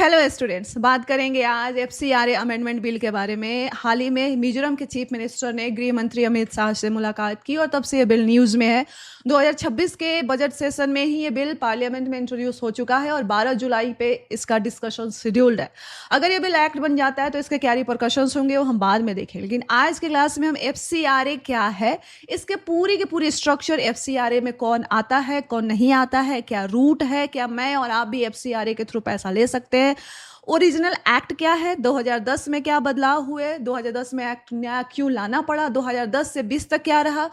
Hello students, बात करेंगे आज एफसीआरए अमेंडमेंट बिल के बारे में। हाल ही में मिजोरम के चीफ मिनिस्टर ने गृह मंत्री अमित शाह से मुलाकात की और तब से ये बिल न्यूज़ में है। 2026 के बजट सेशन में ही ये बिल पार्लियामेंट में इंट्रोड्यूस हो चुका है और 12 जुलाई पे इसका डिस्कशन शेड्यूल्ड है। अगर ये बिल एक्ट बन जाता है तो इसके क्या रिपरकशंस होंगे वो हम बाद में देखेंगे, लेकिन आज के क्लास में हम एफसीआरए क्या है, इसके पूरी की पूरी स्ट्रक्चर, एफसीआरए में कौन आता है कौन नहीं आता है, क्या रूट है, क्या मैं और आप भी एफसीआरए के थ्रू पैसा ले सकते हैं, ओरिजिनल एक्ट क्या है, 2010 में क्या बदलाव हुए, 2010 में एक्ट नया क्यों लाना पड़ा, 2010 से 20 तक क्या रहा,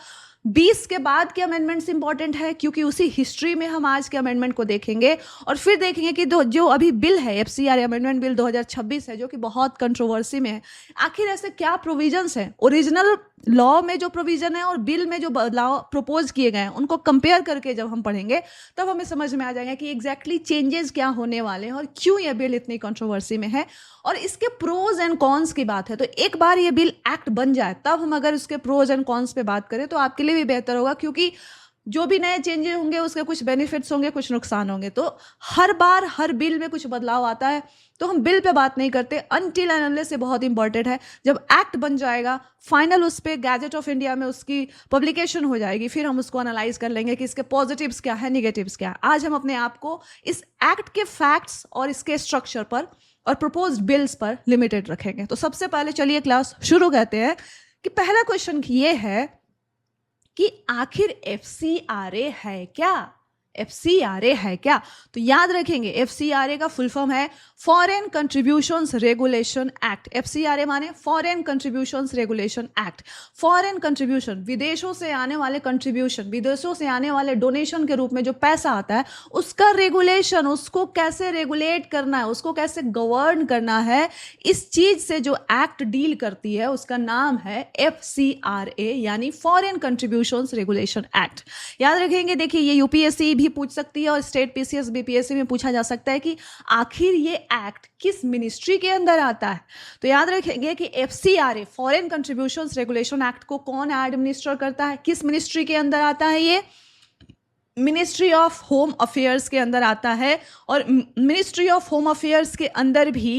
20 के बाद के अमेंडमेंट्स इंपॉर्टेंट है क्योंकि उसी हिस्ट्री में हम आज के अमेंडमेंट को देखेंगे और फिर देखेंगे कि जो अभी बिल है एफसीआरए अमेंडमेंट बिल 2026 है जो कि बहुत कंट्रोवर्सी में है, आखिर ऐसे क्या प्रोविजंस हैं ओरिजिनल लॉ में जो प्रोविजन है और बिल में जो बदलाव प्रपोज किए गए हैं उनको कंपेयर करके जब हम पढ़ेंगे तब हमें समझ में आ जाएगा कि एग्जैक्टली चेंजेस क्या होने वाले हैं और क्यों यह बिल इतनी कंट्रोवर्सी में है और इसके प्रोज एंड कॉन्स की बात है। तो एक बार ये बिल एक्ट बन जाए तब हम अगर उसके प्रोज एंड कॉन्स पे बात करें तो आपके लिए भी बेहतर होगा, क्योंकि जो भी नए चेंजेस होंगे उसके कुछ बेनिफिट्स होंगे, कुछ नुकसान होंगे। तो हर बार हर बिल में कुछ बदलाव आता है तो हम बिल पे बात नहीं करते अनटिल एंड अनलेस, से बहुत इंपॉर्टेंट है। जब एक्ट बन जाएगा फाइनल, उस पर गैजेट ऑफ इंडिया में उसकी पब्लिकेशन हो जाएगी, फिर हम उसको एनालाइज कर लेंगे कि इसके पॉजिटिव्स क्या है, निगेटिव्स क्या है। आज हम अपने आप को इस एक्ट के फैक्ट्स और इसके स्ट्रक्चर पर और प्रपोज्ड बिल्स पर लिमिटेड रखेंगे। तो सबसे पहले चलिए क्लास शुरू करते हैं कि पहला क्वेश्चन ये है कि आखिर एफसीआरए है क्या। एफसीआरए है क्या, तो याद रखेंगे एफसीआरए का फुल फॉर्म है foreign contributions regulation act. FCRA माने foreign contributions regulation act. Foreign contribution, विदेशों से आने वाले कंट्रीब्यूशन, विदेशों से आने वाले डोनेशन के रूप में जो पैसा आता है उसका रेगुलेशन, उसको कैसे रेगुलेट करना है, उसको कैसे गवर्न करना है, इस चीज से जो एक्ट डील करती है उसका नाम है एफसीआरए यानी फॉरेन कंट्रीब्यूशंस रेगुलेशन एक्ट। याद रखेंगे, देखिए ये यूपीएससी भी पूछ सकती है और स्टेट पीसीएस बीपीएससी में पूछा जा सकता है कि आखिर ये एक्ट किस मिनिस्ट्री के अंदर आता है। तो याद रखेंगे कि FCRA foreign contributions regulation act को कौन एडमिनिस्टर करता है, किस मिनिस्ट्री के अंदर आता है, ये मिनिस्ट्री ऑफ होम अफेयर्स के अंदर आता है। और मिनिस्ट्री ऑफ होम अफेयर्स के अंदर भी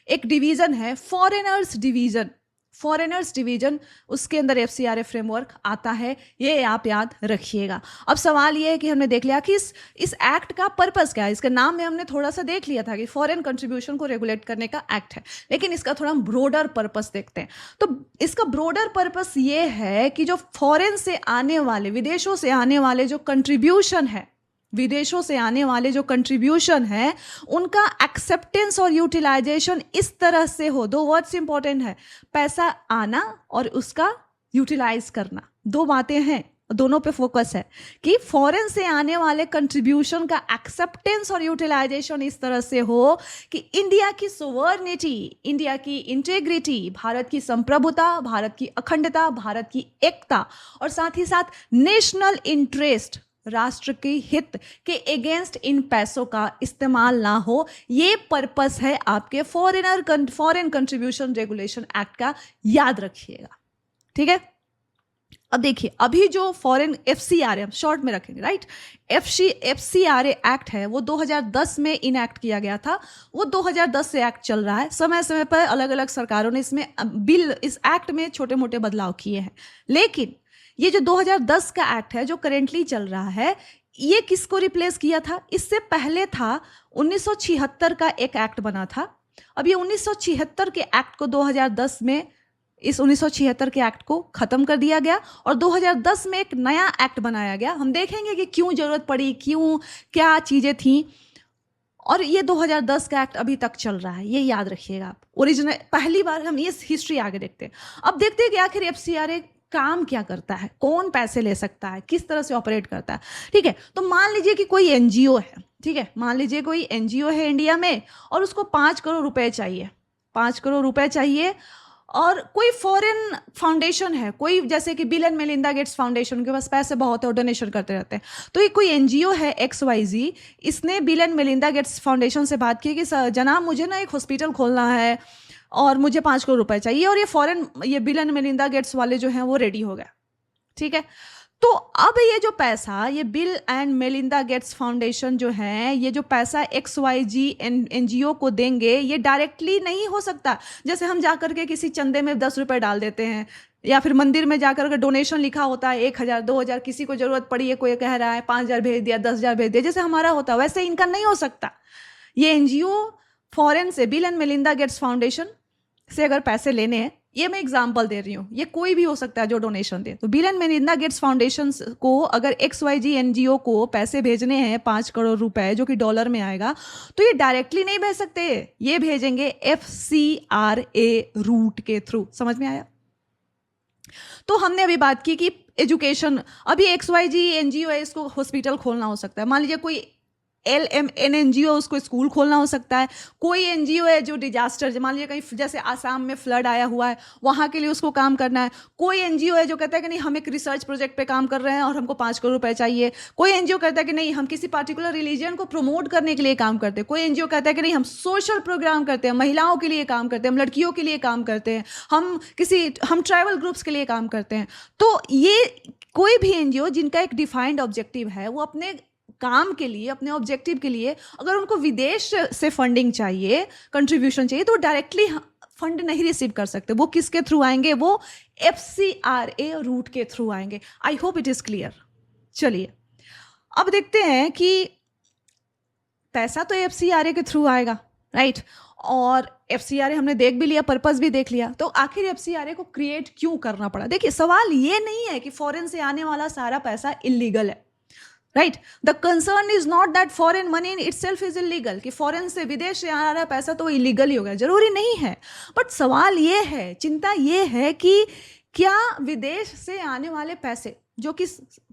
एक डिवीजन है फॉरेनर्स डिवीजन, फॉरेनर्स डिवीजन, उसके अंदर एफसीआरए फ्रेमवर्क आता है, ये आप याद रखिएगा। अब सवाल ये है कि हमने देख लिया कि इस एक्ट का पर्पस क्या है। इसके नाम में हमने थोड़ा सा देख लिया था कि फॉरेन कंट्रीब्यूशन को रेगुलेट करने का एक्ट है, लेकिन इसका थोड़ा ब्रॉडर पर्पस देखते हैं। तो इसका ब्रॉडर पर्पस ये है कि जो फॉरेन से आने वाले, विदेशों से आने वाले जो कंट्रीब्यूशन है, विदेशों से आने वाले जो कंट्रीब्यूशन है उनका एक्सेप्टेंस और यूटिलाइजेशन इस तरह से हो। दो वर्ड्स इंपॉर्टेंट है, पैसा आना और उसका यूटिलाइज करना, दो बातें हैं, दोनों पे फोकस है कि फॉरेन से आने वाले कंट्रीब्यूशन का एक्सेप्टेंस और यूटिलाइजेशन इस तरह से हो कि इंडिया की सोवर्निटी, इंडिया की इंटेग्रिटी, भारत की संप्रभुता, भारत की अखंडता, भारत की एकता और साथ ही साथ नेशनल इंटरेस्ट, राष्ट्र के हित के अगेंस्ट इन पैसों का इस्तेमाल ना हो। ये पर्पस है आपके फॉरेन कंट्रीब्यूशन रेगुलेशन एक्ट का, याद रखिएगा, ठीक है। अब देखिए अभी जो फॉरेन एफसीआरए हम शॉर्ट में रखेंगे, राइट, एफसीआरए एक्ट है वो 2010 में इनएक्ट किया गया था, वो 2010 से एक्ट चल रहा है। समय समय पर अलग अलग सरकारों ने इसमें बिल, इस एक्ट में छोटे मोटे बदलाव किए हैं, लेकिन ये जो 2010 का एक्ट है जो करेंटली चल रहा है, ये किसको रिप्लेस किया था, इससे पहले था 1976 का एक एक्ट बना था। अब ये 1976 के एक्ट को 2010 में, इस 1976 के एक्ट को खत्म कर दिया गया और 2010 में एक नया एक्ट बनाया गया। हम देखेंगे कि क्यों जरूरत पड़ी, क्यों, क्या चीजें थी, और ये 2010 का एक्ट अभी तक चल रहा है, ये याद रखिएगा आप। ओरिजिनल पहली बार हम ये हिस्ट्री आगे देखते हैं। अब देखते हैं कि आखिर एफसीआरए काम क्या करता है, कौन पैसे ले सकता है, किस तरह से ऑपरेट करता है, ठीक है। तो मान लीजिए कि कोई एनजीओ है, ठीक है, मान लीजिए कोई एनजीओ है इंडिया में और उसको 5 करोड़ रुपए चाहिए, 5 करोड़ रुपए चाहिए, और कोई फॉरेन फाउंडेशन है, कोई जैसे कि Bill and Melinda Gates Foundation, के पास पैसे बहुत है और डोनेशन करते रहते हैं। तो ये कोई एनजीओ है XYZ, इसने Bill and Melinda Gates Foundation से बात की कि जनाब मुझे ना एक हॉस्पिटल खोलना है और मुझे 5 करोड़ रुपए चाहिए, और ये बिल एंड मेलिंदा गेट्स वाले जो हैं वो रेडी हो गए, ठीक है। तो अब ये जो पैसा, ये Bill and Melinda Gates Foundation जो है, ये जो पैसा XYG NGO को देंगे, ये डायरेक्टली नहीं हो सकता। जैसे हम जाकर के किसी चंदे में 10 रुपए डाल देते हैं, या फिर मंदिर में जाकर के डोनेशन लिखा होता है 1,000 2,000, किसी को जरूरत पड़ी है, कोई कह रहा है 5,000 भेज दिया, 10,000 भेज दिया, जैसे हमारा होता है वैसे इनका नहीं हो सकता। ये NGO फॉरेन से, Bill and Melinda Gates Foundation से अगर पैसे लेने हैं, ये मैं एग्जांपल दे रही हूँ, ये कोई भी हो सकता है जो डोनेशन दे, तो Bill and Melinda Gates Foundation को अगर XYG NGO को पैसे भेजने हैं 5 करोड़ रुपए, जो कि डॉलर में आएगा, तो ये डायरेक्टली नहीं भेज सकते, ये भेजेंगे FCRA रूट के थ्रू। समझ में आया? तो हमने अभी बात की कि एजुकेशन, अभी XYG NGO है, इसको हॉस्पिटल खोलना हो सकता है, मान लीजिए कोई LMN NGO, उसको स्कूल खोलना हो सकता है। कोई NGO है जो डिजास्टर, मान लीजिए कहीं जैसे आसाम में फ्लड आया हुआ है, वहाँ के लिए उसको काम करना है। कोई NGO है जो कहता है कि नहीं, हम एक रिसर्च प्रोजेक्ट पे काम कर रहे हैं और हमको 5 करोड़ रुपए चाहिए। कोई NGO कहता है कि नहीं, हम किसी पार्टिकुलर रिलीजन को प्रमोट करने के लिए काम करते हैं। कोई NGO कहता है कि नहीं, हम सोशल प्रोग्राम करते हैं, महिलाओं के लिए काम करते हैं, हम लड़कियों के लिए काम करते हैं, हम ट्राइबल ग्रुप्स के लिए काम करते हैं। तो ये कोई भी NGO जिनका एक डिफाइंड ऑब्जेक्टिव है, वो अपने काम के लिए, अपने ऑब्जेक्टिव के लिए, अगर उनको विदेश से फंडिंग चाहिए, कंट्रीब्यूशन चाहिए, तो डायरेक्टली फंड नहीं रिसीव कर सकते। वो किसके थ्रू आएंगे? वो FCRA रूट के थ्रू आएंगे। I hope it is clear. चलिए अब देखते हैं कि पैसा तो FCRA के थ्रू आएगा, राइट? और FCRA हमने देख भी लिया, पर्पस भी देख लिया, तो आखिर FCRA को क्रिएट क्यों करना पड़ा? देखिए, सवाल ये नहीं है कि फॉरेन से आने वाला सारा पैसा इलीगल है, right? The concern is not that foreign money in itself is illegal, कि फॉरेन से, विदेश से आ रहा पैसा तो इलीगल ही होगा, जरूरी नहीं है। बट सवाल ये है, चिंता ये है कि क्या विदेश से आने वाले पैसे, जो कि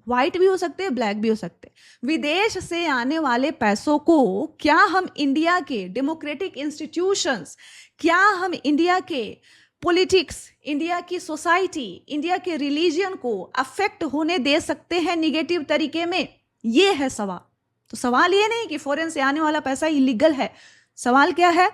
व्हाइट भी हो सकते हैं, ब्लैक भी हो सकते हैं, विदेश से आने वाले पैसों को क्या हम इंडिया के डेमोक्रेटिक इंस्टीट्यूशंस, क्या हम इंडिया के पॉलिटिक्स, इंडिया की सोसाइटी, इंडिया के रिलीजन को अफेक्ट होने दे सकते हैं निगेटिव तरीके में? ये है सवाल। तो सवाल ये नहीं कि फॉरेन से आने वाला पैसा इलीगल है, सवाल क्या है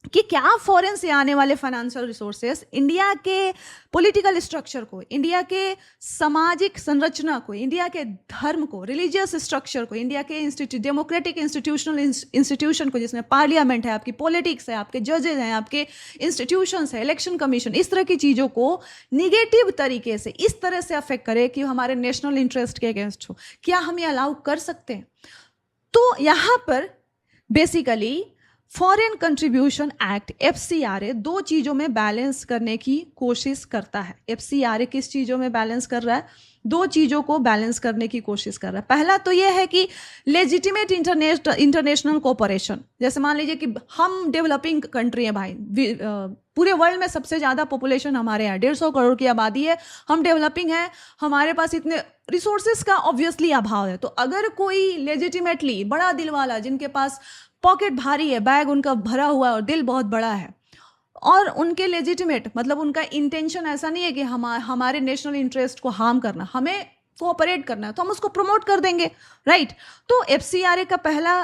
कि क्या फॉरेन से आने वाले फाइनेंशियल रिसोर्सेस इंडिया के पॉलिटिकल स्ट्रक्चर को, इंडिया के सामाजिक संरचना को, इंडिया के धर्म को, रिलीजियस स्ट्रक्चर को, इंडिया के डेमोक्रेटिक इंस्टीट्यूशनल इंस्टीट्यूशन को, जिसमें पार्लियामेंट है, आपकी पॉलिटिक्स है, आपके जजेस हैं, आपके इंस्टीट्यूशंस है, इलेक्शन कमीशन, इस तरह की चीज़ों को निगेटिव तरीके से, इस तरह से अफेक्ट करे कि हमारे नेशनल इंटरेस्ट के अगेंस्ट हो? क्या हम ये अलाउ कर सकते हैं? तो यहाँ पर basically foreign contribution act FCRA दो चीज़ों में बैलेंस करने की कोशिश करता है। FCRA किस चीज़ों में बैलेंस कर रहा है? दो चीज़ों को बैलेंस करने की कोशिश कर रहा है। पहला तो यह है कि लेजिटिमेट इंटरनेशनल कोऑपरेशन, जैसे मान लीजिए कि हम डेवलपिंग कंट्री है भाई, पूरे वर्ल्ड में सबसे ज़्यादा पॉपुलेशन हमारे यहाँ, 150 करोड़ की आबादी है, हम डेवलपिंग है, हमारे पास इतने रिसोर्सेज का ऑब्वियसली अभाव है। तो अगर कोई लेजिटिमेटली बड़ा दिल वाला, जिनके पास पॉकेट भारी है, बैग उनका भरा हुआ और दिल बहुत बड़ा है, और उनके लेजिटिमेट मतलब उनका इंटेंशन ऐसा नहीं है कि हमारे नेशनल इंटरेस्ट को हार्म करना, हमें कोऑपरेट करना है, तो हम उसको प्रमोट कर देंगे, राइट? तो FCRA का पहला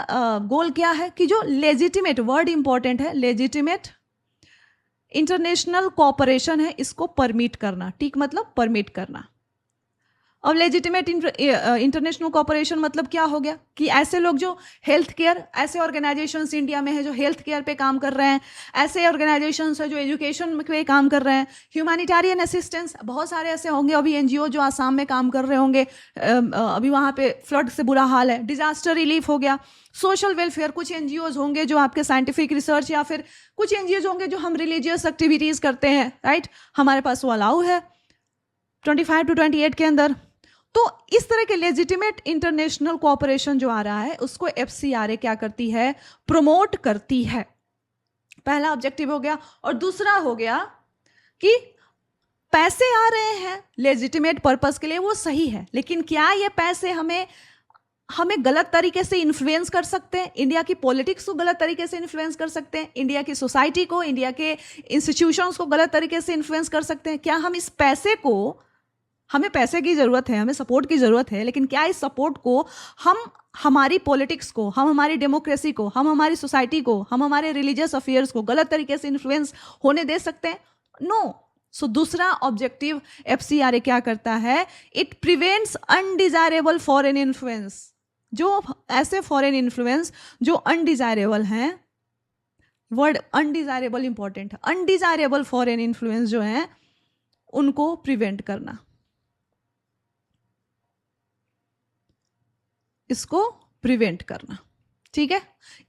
गोल क्या है कि जो लेजिटिमेट, वर्ड इंपॉर्टेंट है, लेजिटिमेट इंटरनेशनल कोऑपरेशन है, इसको परमिट करना। ठीक, मतलब परमिट करना। अब लेजिटिमेट इंटरनेशनल कोऑपरेशन मतलब क्या हो गया कि ऐसे लोग जो हेल्थ केयर, ऐसे ऑर्गेनाइजेशंस इंडिया में है जो हेल्थ केयर पे काम कर रहे हैं, ऐसे ऑर्गेनाइजेशंस है जो एजुकेशन पे काम कर रहे हैं, ह्यूमैनिटेरियन असिस्टेंस, बहुत सारे ऐसे होंगे अभी NGO जो आसाम में काम कर रहे होंगे, अभी वहाँ पे फ्लड से बुरा हाल है, डिजास्टर रिलीफ हो गया, सोशल वेलफेयर, कुछ NGOs होंगे जो आपके साइंटिफिक रिसर्च, या फिर कुछ NGOs होंगे जो हम रिलीजियस एक्टिविटीज़ करते हैं, राइट? हमारे पास वो अलाउ है 25 to 28 के अंदर। तो इस तरह के लेजिटिमेट इंटरनेशनल कोऑपरेशन जो आ रहा है, उसको FCRA क्या करती है? प्रमोट करती है। पहला ऑब्जेक्टिव हो गया। और दूसरा हो गया कि पैसे आ रहे हैं लेजिटिमेट पर्पस के लिए, वो सही है, लेकिन क्या ये पैसे हमें गलत तरीके से इन्फ्लुएंस कर सकते हैं? इंडिया की पॉलिटिक्स को गलत तरीके से इन्फ्लुएंस कर सकते हैं? इंडिया की सोसाइटी को, इंडिया के इंस्टीट्यूशंस को गलत तरीके से इन्फ्लुएंस कर सकते हैं? क्या हम इस पैसे को, हमें पैसे की ज़रूरत है, हमें सपोर्ट की ज़रूरत है, लेकिन क्या इस सपोर्ट को हम हमारी पॉलिटिक्स को, हम हमारी डेमोक्रेसी को, हम हमारी सोसाइटी को, हम हमारे रिलीजियस अफेयर्स को गलत तरीके से इन्फ्लुएंस होने दे सकते हैं? नो, सो दूसरा ऑब्जेक्टिव एफसीआरए क्या करता है, it prevents undesirable foreign influence, जो ऐसे फॉरेन इन्फ्लुएंस जो अनडिजायरेबल हैं, वर्ड अनडिजायरेबल इंपॉर्टेंट है, अनडिजायरेबल फॉरेन इन्फ्लुएंस जो हैं उनको प्रिवेंट करना, इसको प्रिवेंट करना, ठीक है।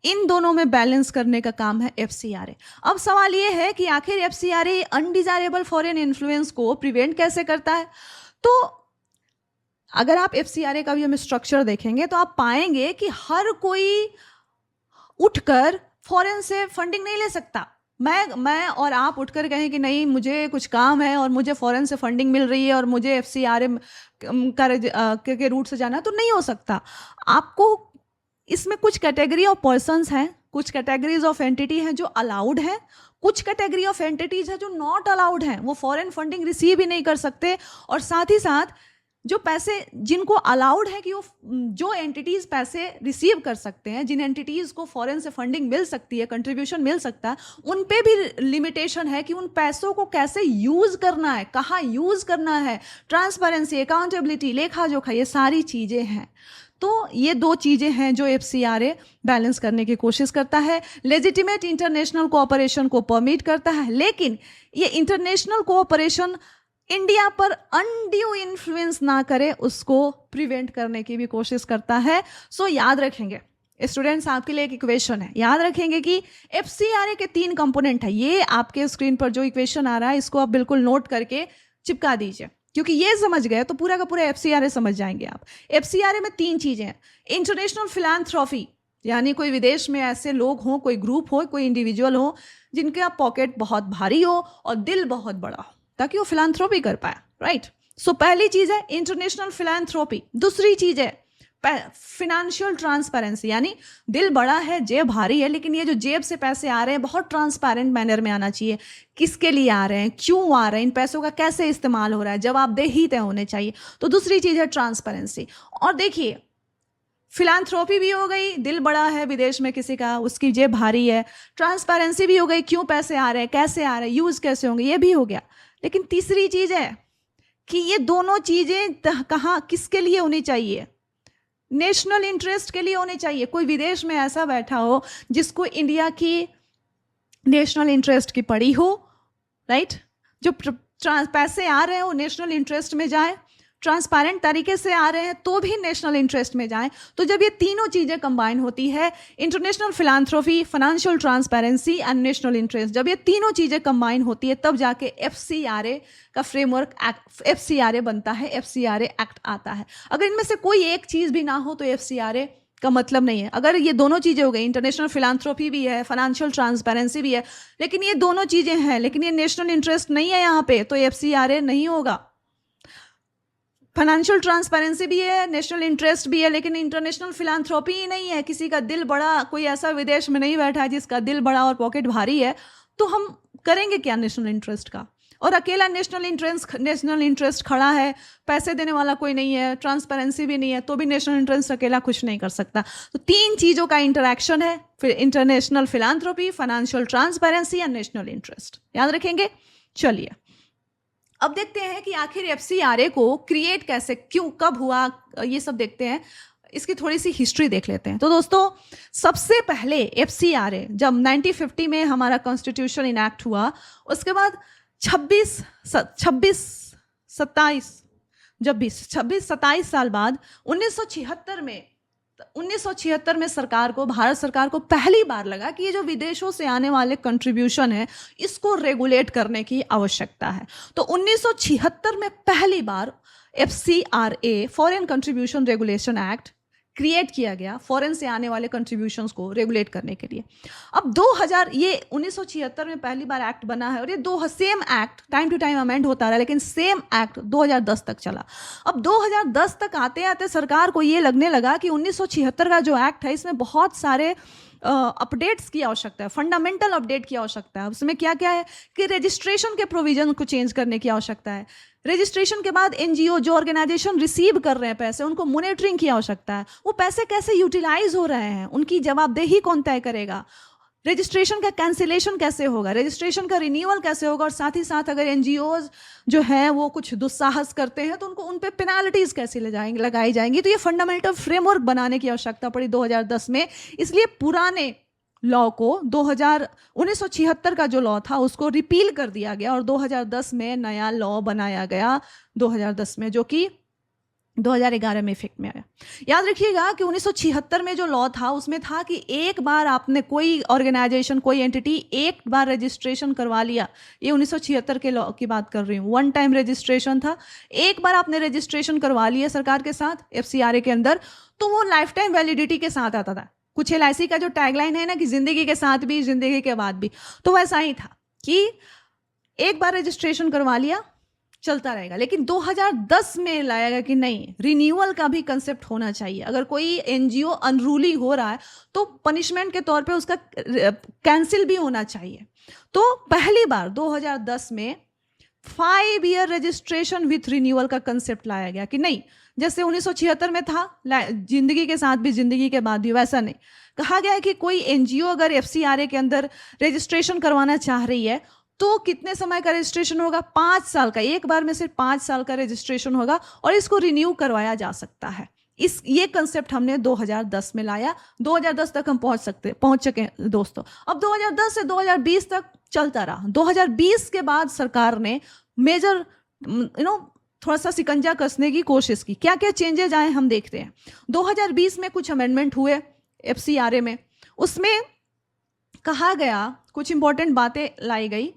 इन दोनों में बैलेंस करने का काम है एफसीआरए। अब सवाल ये है कि आखिर एफसीआरए अनडिजायरेबल फॉरेन इन्फ्लुएंस को प्रिवेंट कैसे करता है। तो अगर आप एफसीआरए का भी हम स्ट्रक्चर देखेंगे तो आप पाएंगे कि हर कोई उठकर फॉरेन से फंडिंग नहीं ले सकता। मैं और आप उठकर कहें कि नहीं मुझे कुछ काम है और मुझे फॉरेन से फंडिंग मिल रही है और मुझे एफसीआरए के रूट से जाना, तो नहीं हो सकता। आपको इसमें कुछ कैटेगरी ऑफ पर्सन्स हैं, कुछ कैटेगरीज ऑफ एंटिटी हैं जो अलाउड हैं, कुछ कैटेगरी ऑफ एंटिटीज हैं जो नॉट अलाउड हैं, वो फॉरेन फंडिंग रिसीव ही नहीं कर सकते। और साथ ही साथ जो पैसे जिनको अलाउड है कि वो जो एंटिटीज़ पैसे रिसीव कर सकते हैं, जिन एंटिटीज़ को फॉरेन से फंडिंग मिल सकती है, कंट्रीब्यूशन मिल सकता है, उन पे भी लिमिटेशन है कि उन पैसों को कैसे यूज़ करना है, कहाँ यूज़ करना है, ट्रांसपेरेंसी, अकाउंटेबिलिटी, लेखा जोखा, ये सारी चीज़ें हैं। तो ये दो चीज़ें हैं जो एफसीआरए बैलेंस करने की कोशिश करता है। लेजिटिमेट इंटरनेशनल कोऑपरेशन को परमिट करता है, लेकिन ये इंटरनेशनल कोऑपरेशन इंडिया पर अनड्यू इन्फ्लुएंस ना करे, उसको प्रिवेंट करने की भी कोशिश करता है। सो याद रखेंगे स्टूडेंट्स, आपके लिए एक इक्वेशन है, याद रखेंगे कि एफसीआरए के 3 कंपोनेंट है। ये आपके स्क्रीन पर जो इक्वेशन आ रहा है इसको आप बिल्कुल नोट करके चिपका दीजिए, क्योंकि ये समझ गए तो पूरा का पूरा एफसीआरए समझ जाएंगे आप। एफसीआरए में 3 चीज़ें हैं। इंटरनेशनल फिलैंथ्रोफी, यानी कोई विदेश में ऐसे लोग हों, कोई ग्रुप हो, कोई इंडिविजुअल हो जिनका पॉकेट बहुत भारी हो और दिल बहुत बड़ा हो, ताकि वो फिलैंथ्रोपी कर पाए, राइट। सो पहली चीज़ है इंटरनेशनल फिलैंथ्रोपी। दूसरी चीज़ है फिनेंशियल ट्रांसपेरेंसी, यानी दिल बड़ा है, जेब भारी है, लेकिन ये जो जेब से पैसे आ रहे हैं बहुत ट्रांसपेरेंट मैनर में आना चाहिए। किसके लिए आ रहे हैं, क्यों आ रहे हैं, इन पैसों का कैसे इस्तेमाल हो रहा है, जवाबदेही तय होने चाहिए। तो दूसरी चीज़ है ट्रांसपेरेंसी। और देखिए फिलैंथ्रोपी भी हो गई, दिल बड़ा है विदेश में किसी का, उसकी जेब भारी है। ट्रांसपेरेंसी भी हो गई, क्यों पैसे आ रहे हैं, कैसे आ रहे हैं, यूज़ कैसे होंगे, ये भी हो गया। लेकिन तीसरी चीज़ है कि ये दोनों चीज़ें कहाँ किसके लिए होनी चाहिए, नेशनल इंटरेस्ट के लिए होनी चाहिए। कोई विदेश में ऐसा बैठा हो जिसको इंडिया की नेशनल इंटरेस्ट की पड़ी हो, राइट, जो पैसे आ रहे हैं वो नेशनल इंटरेस्ट में जाए, ट्रांसपेरेंट तरीके से आ रहे हैं तो भी नेशनल इंटरेस्ट में जाएं। तो जब ये तीनों चीज़ें कंबाइन होती है, international philanthropy, financial transparency and national interest, जब ये तीनों चीज़ें कंबाइन होती है तब जाके एफसीआरए का फ्रेमवर्क एफसीआरए बनता है, एफसीआरए एक्ट आता है। अगर इनमें से कोई एक चीज़ भी ना हो तो एफसीआरए का मतलब नहीं है। अगर ये दोनों चीज़ें हो गई, इंटरनेशनल फिलैंथ्रोपी भी है, फाइनेंशियल ट्रांसपेरेंसी भी है, लेकिन ये दोनों चीज़ें हैं, लेकिन ये नेशनल इंटरेस्ट नहीं है यहाँ पे, तो एफसीआरए नहीं होगा। फाइनेंशियल ट्रांसपेरेंसी भी है, नेशनल इंटरेस्ट भी है, लेकिन इंटरनेशनल फिलैंथ्रोपी ही नहीं है, किसी का दिल बड़ा, कोई ऐसा विदेश में नहीं बैठा है जिसका दिल बड़ा और पॉकेट भारी है, तो हम करेंगे क्या नेशनल इंटरेस्ट का। और अकेला नेशनल इंटरेस्ट खड़ा है, पैसे देने वाला कोई नहीं है, ट्रांसपेरेंसी भी नहीं है, तो भी नेशनल इंटरेस्ट अकेला कुछ नहीं कर सकता। तो 3 चीज़ों का इंटरैक्शन है, फिर international philanthropy, financial transparency and national interest, याद रखेंगे। चलिए अब देखते हैं कि आखिर एफसीआरए को क्रिएट कैसे, क्यों, कब हुआ, ये सब देखते हैं। इसकी थोड़ी सी हिस्ट्री देख लेते हैं। तो दोस्तों सबसे पहले एफसीआरए जब 1950 में हमारा कॉन्स्टिट्यूशन इनैक्ट हुआ, उसके बाद 26 27 साल बाद 1976 में सरकार को, भारत सरकार को पहली बार लगा कि ये जो विदेशों से आने वाले कंट्रीब्यूशन है इसको रेगुलेट करने की आवश्यकता है। तो 1976 में पहली बार FCRA, foreign contribution regulation act, create किया गया फॉरेन से आने वाले कंट्रीब्यूशंस को रेगुलेट करने के लिए। अब 2000, ये 1976 में पहली बार एक्ट बना है और ये same act time to time amend होता रहा, लेकिन सेम एक्ट 2010 तक चला। अब 2010 तक आते आते सरकार को ये लगने लगा कि 1976 का जो एक्ट है इसमें बहुत सारे अपडेट्स की आवश्यकता है, फंडामेंटल अपडेट की आवश्यकता है। उसमें क्या क्या है कि रजिस्ट्रेशन के प्रोविजन को चेंज करने की आवश्यकता है। रजिस्ट्रेशन के बाद एनजीओ, जो ऑर्गेनाइजेशन रिसीव कर रहे हैं पैसे, उनको मॉनिटरिंग की आवश्यकता है। वो पैसे कैसे यूटिलाइज हो रहे हैं, उनकी जवाबदेही कौन तय करेगा। रजिस्ट्रेशन का कैंसिलेशन कैसे होगा, रजिस्ट्रेशन का रिन्यूअल कैसे होगा, और साथ ही साथ अगर एनजीओज जो हैं वो कुछ दुस्साहस करते हैं तो उनको उन पे पेनाल्टीज कैसे लगाई जाएंगी। तो ये फंडामेंटल फ्रेमवर्क बनाने की आवश्यकता पड़ी 2010 में। इसलिए पुराने लॉ को 1976 का जो लॉ था उसको रिपील कर दिया गया और 2010 में नया लॉ बनाया गया 2010 में, जो कि 2011 में इफेक्ट में आया। याद रखिएगा कि 1976 में जो लॉ था उसमें था कि एक बार आपने कोई ऑर्गेनाइजेशन, कोई एंटिटी एक बार रजिस्ट्रेशन करवा लिया, ये 1976 के लॉ की बात कर रही हूँ, वन टाइम रजिस्ट्रेशन था, एक बार आपने रजिस्ट्रेशन करवा लिया सरकार के साथ एफसीआरए के अंदर, तो वो लाइफ टाइम वैलिडिटी के साथ आता था। कुछ एलआईसी का जो टैगलाइन है ना कि जिंदगी के साथ भी जिंदगी के बाद भी, तो वैसा ही था कि एक बार रजिस्ट्रेशन करवा लिया चलता रहेगा। लेकिन 2010 में लाया गया कि नहीं, रिन्यूअल का भी कंसेप्ट होना चाहिए। अगर कोई एनजीओ अनरूली हो रहा है तो पनिशमेंट के तौर पे उसका कैंसिल भी होना चाहिए। तो पहली बार 2010 में 5 ईयर रजिस्ट्रेशन विथ रिन्यूअल का कंसेप्ट लाया गया कि नहीं, जैसे 1976 में था जिंदगी के साथ भी जिंदगी के बाद भी, वैसा नहीं। कहा गया है कि कोई एनजीओ अगर एफसीआरए के अंदर रजिस्ट्रेशन करवाना चाह रही है तो कितने समय का रजिस्ट्रेशन होगा, 5 साल का, एक बार में सिर्फ 5 साल का रजिस्ट्रेशन होगा और इसको रिन्यू करवाया जा सकता है। ये कंसेप्ट हमने 2010 में लाया। 2010 तक हम पहुंच सके दोस्तों। अब 2010 से 2020 तक चलता रहा। 2020 के बाद सरकार ने मेजर थोड़ा सा सिकंजा कसने की कोशिश की। क्या क्या चेंजेज आए हम देखते हैं। 2020 में कुछ अमेंडमेंट हुए एफसीआरए में, उसमें कहा गया, कुछ इंपॉर्टेंट बातें लाई गई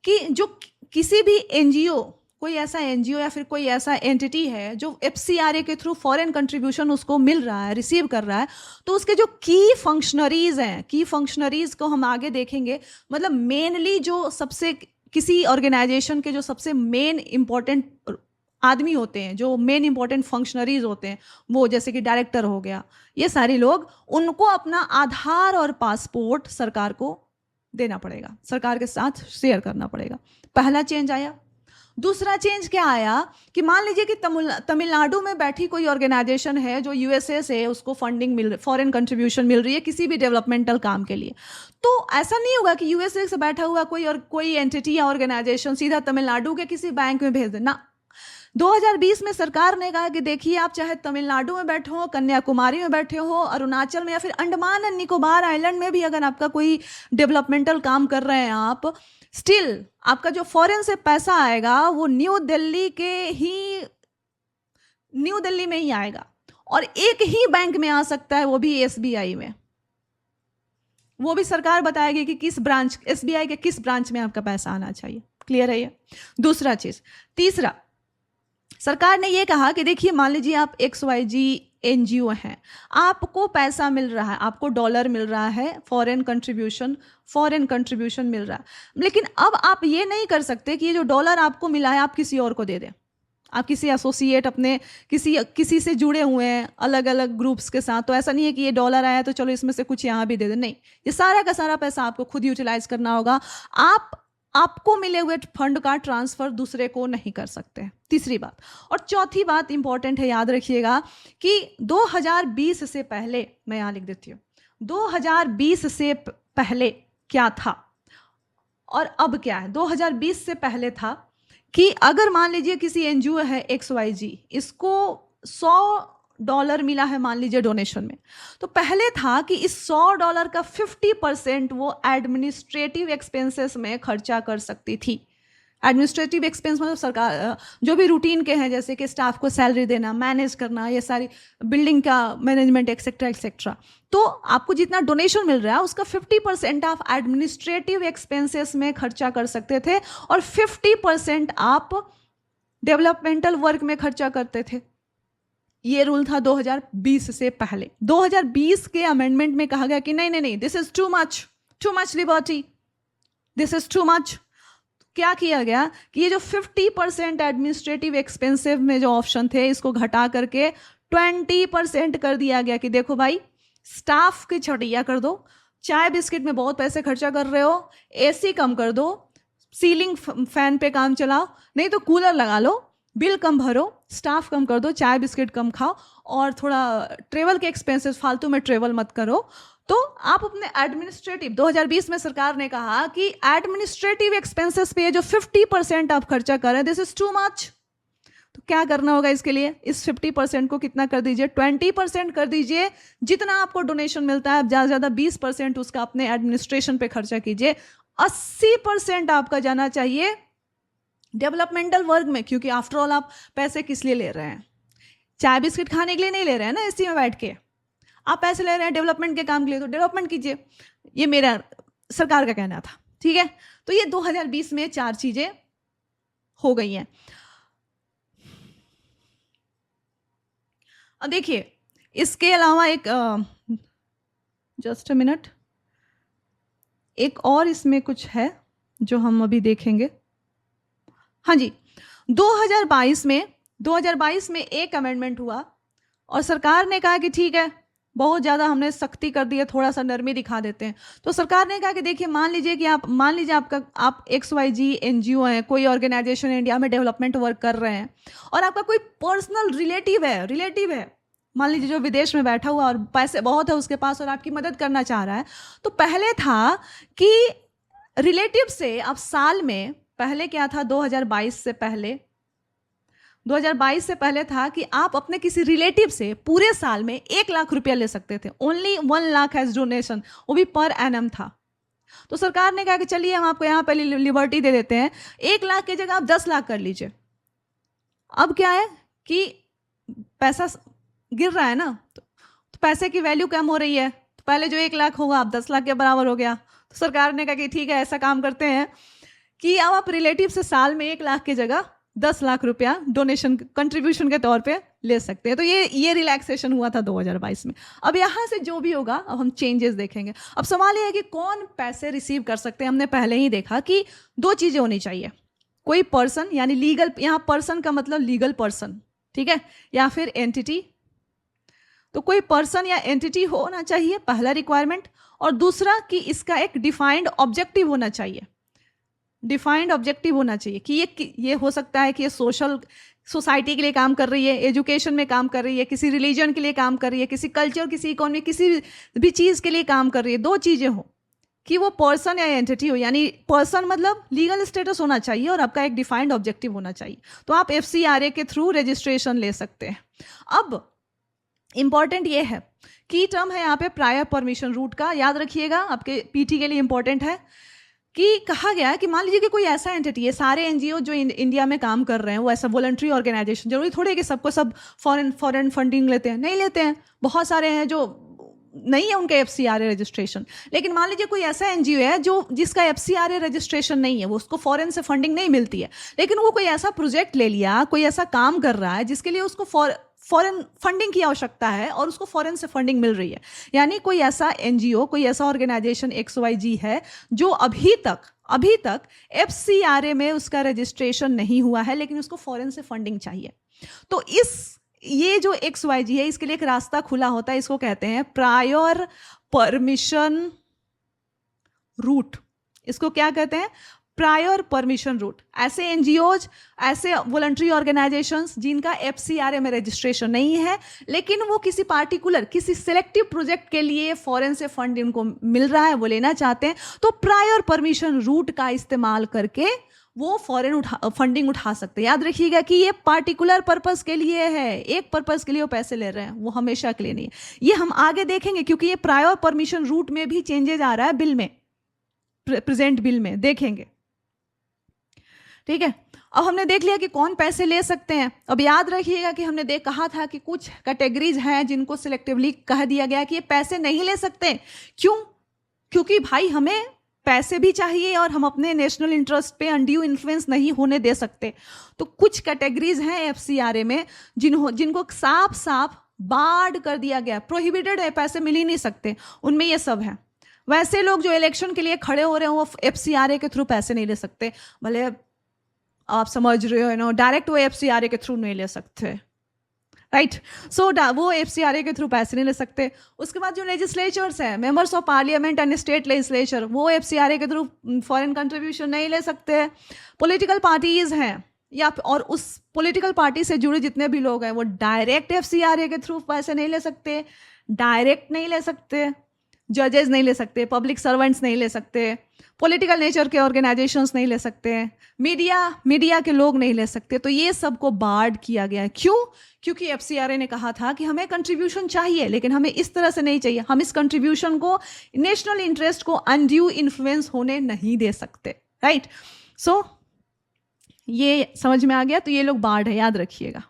कि जो किसी भी एनजीओ, कोई ऐसा एनजीओ या फिर कोई ऐसा एंटिटी है जो एफसीआरए के थ्रू फॉरेन कंट्रीब्यूशन उसको मिल रहा है, रिसीव कर रहा है, तो उसके जो की फंक्शनरीज हैं, की फंक्शनरीज को हम आगे देखेंगे। मतलब मेनली जो सबसे, किसी ऑर्गेनाइजेशन के जो सबसे मेन इंपॉर्टेंट आदमी होते हैं, जो मेन इंपॉर्टेंट फंक्शनरीज होते हैं, वो जैसे कि डायरेक्टर हो गया, ये सारे लोग, उनको अपना आधार और पासपोर्ट सरकार को देना पड़ेगा, सरकार के साथ शेयर करना पड़ेगा। पहला चेंज आया। दूसरा चेंज क्या आया कि मान लीजिए कि तमिलनाडु में बैठी कोई ऑर्गेनाइजेशन है जो यूएसए से उसको फंडिंग फॉरेन कंट्रीब्यूशन मिल रही है किसी भी डेवलपमेंटल काम के लिए, तो ऐसा नहीं होगा कि यूएसए से बैठा हुआ कोई एंटिटी या ऑर्गेनाइजेशन सीधा तमिलनाडु के किसी बैंक में भेज देना। 2020 में सरकार ने कहा कि देखिए, आप चाहे तमिलनाडु में बैठे हो, कन्याकुमारी में बैठे हो, अरुणाचल में, या फिर अंडमान एंड निकोबार आइलैंड में भी अगर आपका कोई डेवलपमेंटल काम कर रहे हैं आप, स्टिल आपका जो फॉरेन से पैसा आएगा वो न्यू दिल्ली में ही आएगा और एक ही बैंक में आ सकता है, वो भी एसबीआई में। वो भी सरकार बताएगी कि किस ब्रांच, एसबीआई के किस ब्रांच में आपका पैसा आना चाहिए। क्लियर है ये दूसरा चीज। तीसरा, सरकार ने ये कहा कि देखिए, मान लीजिए आप XYZ एनजीओ हैं, आपको पैसा मिल रहा है, आपको डॉलर मिल रहा है, फॉरेन कंट्रीब्यूशन मिल रहा है, लेकिन अब आप ये नहीं कर सकते कि ये जो डॉलर आपको मिला है आप किसी और को दे दें। आप किसी एसोसिएट, अपने किसी से जुड़े हुए हैं अलग अलग ग्रुप्स के साथ, तो ऐसा नहीं है कि ये डॉलर आया तो चलो इसमें से कुछ यहाँ भी दे दें। नहीं, ये सारा का सारा पैसा आपको खुद यूटिलाइज करना होगा। आपको मिले हुए फंड का ट्रांसफर दूसरे को नहीं कर सकते। तीसरी बात। और चौथी बात इंपॉर्टेंट है, याद रखिएगा कि 2020 से पहले, मैं यहां लिख देती हूं, 2020 से पहले क्या था और अब क्या है। 2020 से पहले था कि अगर मान लीजिए किसी एनजीओ है XYZ, इसको $100 मिला है मान लीजिए डोनेशन में, तो पहले था कि इस $100 का 50% वो एडमिनिस्ट्रेटिव एक्सपेंसेस में खर्चा कर सकती थी। एडमिनिस्ट्रेटिव एक्सपेंस मतलब सरकार जो भी रूटीन के हैं, जैसे कि स्टाफ को सैलरी देना, मैनेज करना, ये सारी बिल्डिंग का मैनेजमेंट एक्सेट्रा एक्सेट्रा। तो आपको जितना डोनेशन मिल रहा है उसका 50% आप एडमिनिस्ट्रेटिव एक्सपेंसेस में खर्चा कर सकते थे और 50% आप डेवलपमेंटल वर्क में खर्चा करते थे। ये रूल था 2020 से पहले। 2020 के अमेंडमेंट में कहा गया कि नहीं, this is too much liberty, this is too much. क्या किया गया कि ये जो 50% एडमिनिस्ट्रेटिव एक्सपेंसिव में जो ऑप्शन थे, इसको घटा करके 20% कर दिया गया कि देखो भाई, स्टाफ की छटिया कर दो, चाय बिस्किट में बहुत पैसे खर्चा कर रहे हो, एसी कम कर दो, सीलिंग फैन पे काम चलाओ, नहीं तो कूलर लगा लो, बिल कम भरो, स्टाफ कम कर दो, चाय बिस्किट कम खाओ और थोड़ा ट्रेवल के एक्सपेंसेस, फालतू में ट्रेवल मत करो। तो आप अपने एडमिनिस्ट्रेटिव 2020 में सरकार ने कहा कि एडमिनिस्ट्रेटिव एक्सपेंसेस पे जो 50% आप खर्चा कर रहे हैं, दिस इज टू मच। तो क्या करना होगा इसके लिए? इस 50% को कितना कर दीजिए? 20% कर दीजिए। जितना आपको डोनेशन मिलता है, आप ज़्यादा से ज़्यादा 20% उसका अपने एडमिनिस्ट्रेशन पे खर्चा कीजिए। 80% आपका जाना चाहिए डेवलपमेंटल वर्क में, क्योंकि आफ्टर ऑल आप पैसे किस लिए ले रहे हैं? चाय बिस्किट खाने के लिए नहीं ले रहे हैं ना एसी में बैठ के। आप पैसे ले रहे हैं डेवलपमेंट के काम के लिए, तो डेवलपमेंट कीजिए। ये मेरा सरकार का कहना था, ठीक है। तो ये 2020 में 4 चीजें हो गई हैं। अब देखिए, इसके अलावा एक जस्ट अ मिनट, एक और इसमें कुछ है जो हम अभी देखेंगे। हाँ जी, 2022 में एक अमेंडमेंट हुआ और सरकार ने कहा कि ठीक है, बहुत ज़्यादा हमने सख्ती कर दी है, थोड़ा सा नरमी दिखा देते हैं। तो सरकार ने कहा कि देखिए, मान लीजिए आप XYZ NGO हैं, कोई ऑर्गेनाइजेशन इंडिया में डेवलपमेंट वर्क कर रहे हैं और आपका कोई पर्सनल रिलेटिव है, मान लीजिए जो विदेश में बैठा हुआ और पैसे बहुत है उसके पास और आपकी मदद करना चाह रहा है। तो पहले था कि रिलेटिव से आप साल में, पहले क्या था 2022 से पहले था कि आप अपने किसी रिलेटिव से पूरे साल में 1 लाख रुपया ले सकते थे। ओनली 1 लाख एज डोनेशन, वो भी पर एनम था। तो सरकार ने कहा कि चलिए हम आपको यहाँ पे लिबर्टी दे देते हैं, 1 लाख की जगह आप 10 लाख कर लीजिए। अब क्या है कि पैसा गिर रहा है ना, तो पैसे की वैल्यू कम हो रही है। तो पहले जो 1 लाख होगा अब 10 लाख के बराबर हो गया। तो सरकार ने कहा कि ठीक है, ऐसा काम करते हैं कि अब आप रिलेटिव से साल में 1 लाख की जगह 10 लाख रुपया डोनेशन कंट्रीब्यूशन के तौर पे ले सकते हैं। तो ये रिलैक्सेशन हुआ था 2022 में। अब यहाँ से जो भी होगा, अब हम चेंजेस देखेंगे। अब सवाल ये है कि कौन पैसे रिसीव कर सकते हैं। हमने पहले ही देखा कि 2 चीज़ें होनी चाहिए, कोई पर्सन यानी लीगल, यहाँ पर्सन का मतलब लीगल पर्सन, ठीक है, या फिर एंटिटी। तो कोई पर्सन या एंटिटी होना चाहिए, पहला रिक्वायरमेंट। और दूसरा कि इसका एक डिफाइंड ऑब्जेक्टिव होना चाहिए। कि ये हो सकता है कि ये सोसाइटी के लिए काम कर रही है, एजुकेशन में काम कर रही है, किसी रिलीजन के लिए काम कर रही है, किसी कल्चर, किसी इकोनॉमी, किसी भी चीज़ के लिए काम कर रही है। 2 चीज़ें हो, कि वो पर्सन या एंटिटी हो, यानी पर्सन मतलब लीगल स्टेटस होना चाहिए और आपका एक डिफाइंड ऑब्जेक्टिव होना चाहिए। तो आप FCRA के थ्रू रजिस्ट्रेशन ले सकते हैं। अब इंपॉर्टेंट ये है, की टर्म है यहाँ पे प्रायर परमिशन रूट का, याद रखिएगा, आपके PT के लिए इंपॉर्टेंट है। कि कहा गया है कि मान लीजिए कि कोई ऐसा एंटिटी है, सारे NGO जो इंडिया में काम कर रहे हैं वो ऐसा वॉलंटरी ऑर्गेनाइजेशन, जरूरी थोड़ी है कि सबको सब फॉरेन फंडिंग लेते हैं, नहीं लेते हैं। बहुत सारे हैं जो नहीं है उनका FCRA रजिस्ट्रेशन। लेकिन मान लीजिए कोई ऐसा NGO है जिसका FCRA रजिस्ट्रेशन नहीं है, वो उसको फॉरेन से फंडिंग नहीं मिलती है, लेकिन वो कोई ऐसा प्रोजेक्ट ले लिया, कोई ऐसा काम कर रहा है जिसके लिए उसको फॉरेन फंडिंग की आवश्यकता है और उसको फॉरेन से फंडिंग मिल रही है। यानी कोई ऐसा NGO, कोई ऐसा ऑर्गेनाइजेशन XYZ है जो अभी तक FCRA में उसका रजिस्ट्रेशन नहीं हुआ है, लेकिन उसको फॉरेन से फंडिंग चाहिए। तो ये जो XYZ है, इसके लिए एक रास्ता खुला होता है, इसको कहते हैं प्रायर परमिशन रूट। इसको क्या कहते हैं? Prior permission route. ऐसे NGOs, ऐसे वॉलंटरी ऑर्गेनाइजेशंस जिनका FCRA में रजिस्ट्रेशन नहीं है, लेकिन वो किसी पार्टिकुलर, किसी सिलेक्टिव प्रोजेक्ट के लिए फॉरेन से फंड उनको मिल रहा है, वो लेना चाहते हैं, तो प्रायर परमिशन रूट का इस्तेमाल करके वो फॉरेन फंडिंग उठा सकते हैं। याद रखिएगा कि ये पार्टिकुलर पर्पस के लिए है, एक पर्पस के लिए वो पैसे ले रहे हैं, वो हमेशा के लिए नहीं है। ये हम आगे देखेंगे, क्योंकि ये प्रायर परमिशन रूट में भी चेंजेस आ रहा है बिल में, प्रेजेंट बिल में देखेंगे, ठीक है। अब हमने देख लिया कि कौन पैसे ले सकते हैं। अब याद रखिएगा कि हमने कहा था कि कुछ कैटेगरीज हैं जिनको सिलेक्टिवली कह दिया गया कि ये पैसे नहीं ले सकते। क्यों? क्योंकि भाई हमें पैसे भी चाहिए और हम अपने नेशनल इंटरेस्ट पे अनड्यू इन्फ्लुएंस नहीं होने दे सकते। तो कुछ कैटेगरीज हैं FCRA में जिनको साफ साफ बार्ड कर दिया गया, प्रोहिबिटेड है, पैसे मिल ही नहीं सकते। उनमें ये सब है। वैसे लोग जो इलेक्शन के लिए खड़े हो रहे हैं वो FCRA के थ्रू पैसे नहीं ले सकते, भले आप समझ रहे हो, डायरेक्ट वो FCRA के थ्रू नहीं ले सकते, राइट। सो वो FCRA के थ्रू पैसे नहीं ले सकते। उसके बाद जो लेजिस्लेचर्स हैं, members of parliament and state legislature, वो FCRA के थ्रू फॉरेन कंट्रीब्यूशन नहीं ले सकते। पॉलिटिकल पार्टीज हैं या और उस पॉलिटिकल पार्टी से जुड़े जितने भी लोग हैं वो डायरेक्ट FCRA के थ्रू पैसे नहीं ले सकते, डायरेक्ट नहीं ले सकते, जजेस नहीं ले सकते, पब्लिक सर्वेंट्स नहीं ले सकते, पॉलिटिकल नेचर के ऑर्गेनाइजेशंस नहीं ले सकते, मीडिया के लोग नहीं ले सकते। तो ये सबको बार्ड किया गया है। क्यों? क्योंकि एफसीआरए ने कहा था कि हमें कंट्रीब्यूशन चाहिए, लेकिन हमें इस तरह से नहीं चाहिए। हम इस कंट्रीब्यूशन को, नेशनल इंटरेस्ट को अनड्यू इन्फ्लुएंस होने नहीं दे सकते। राइट? सो ये समझ में आ गया। तो ये लोग बार्ड है, याद रखिएगा।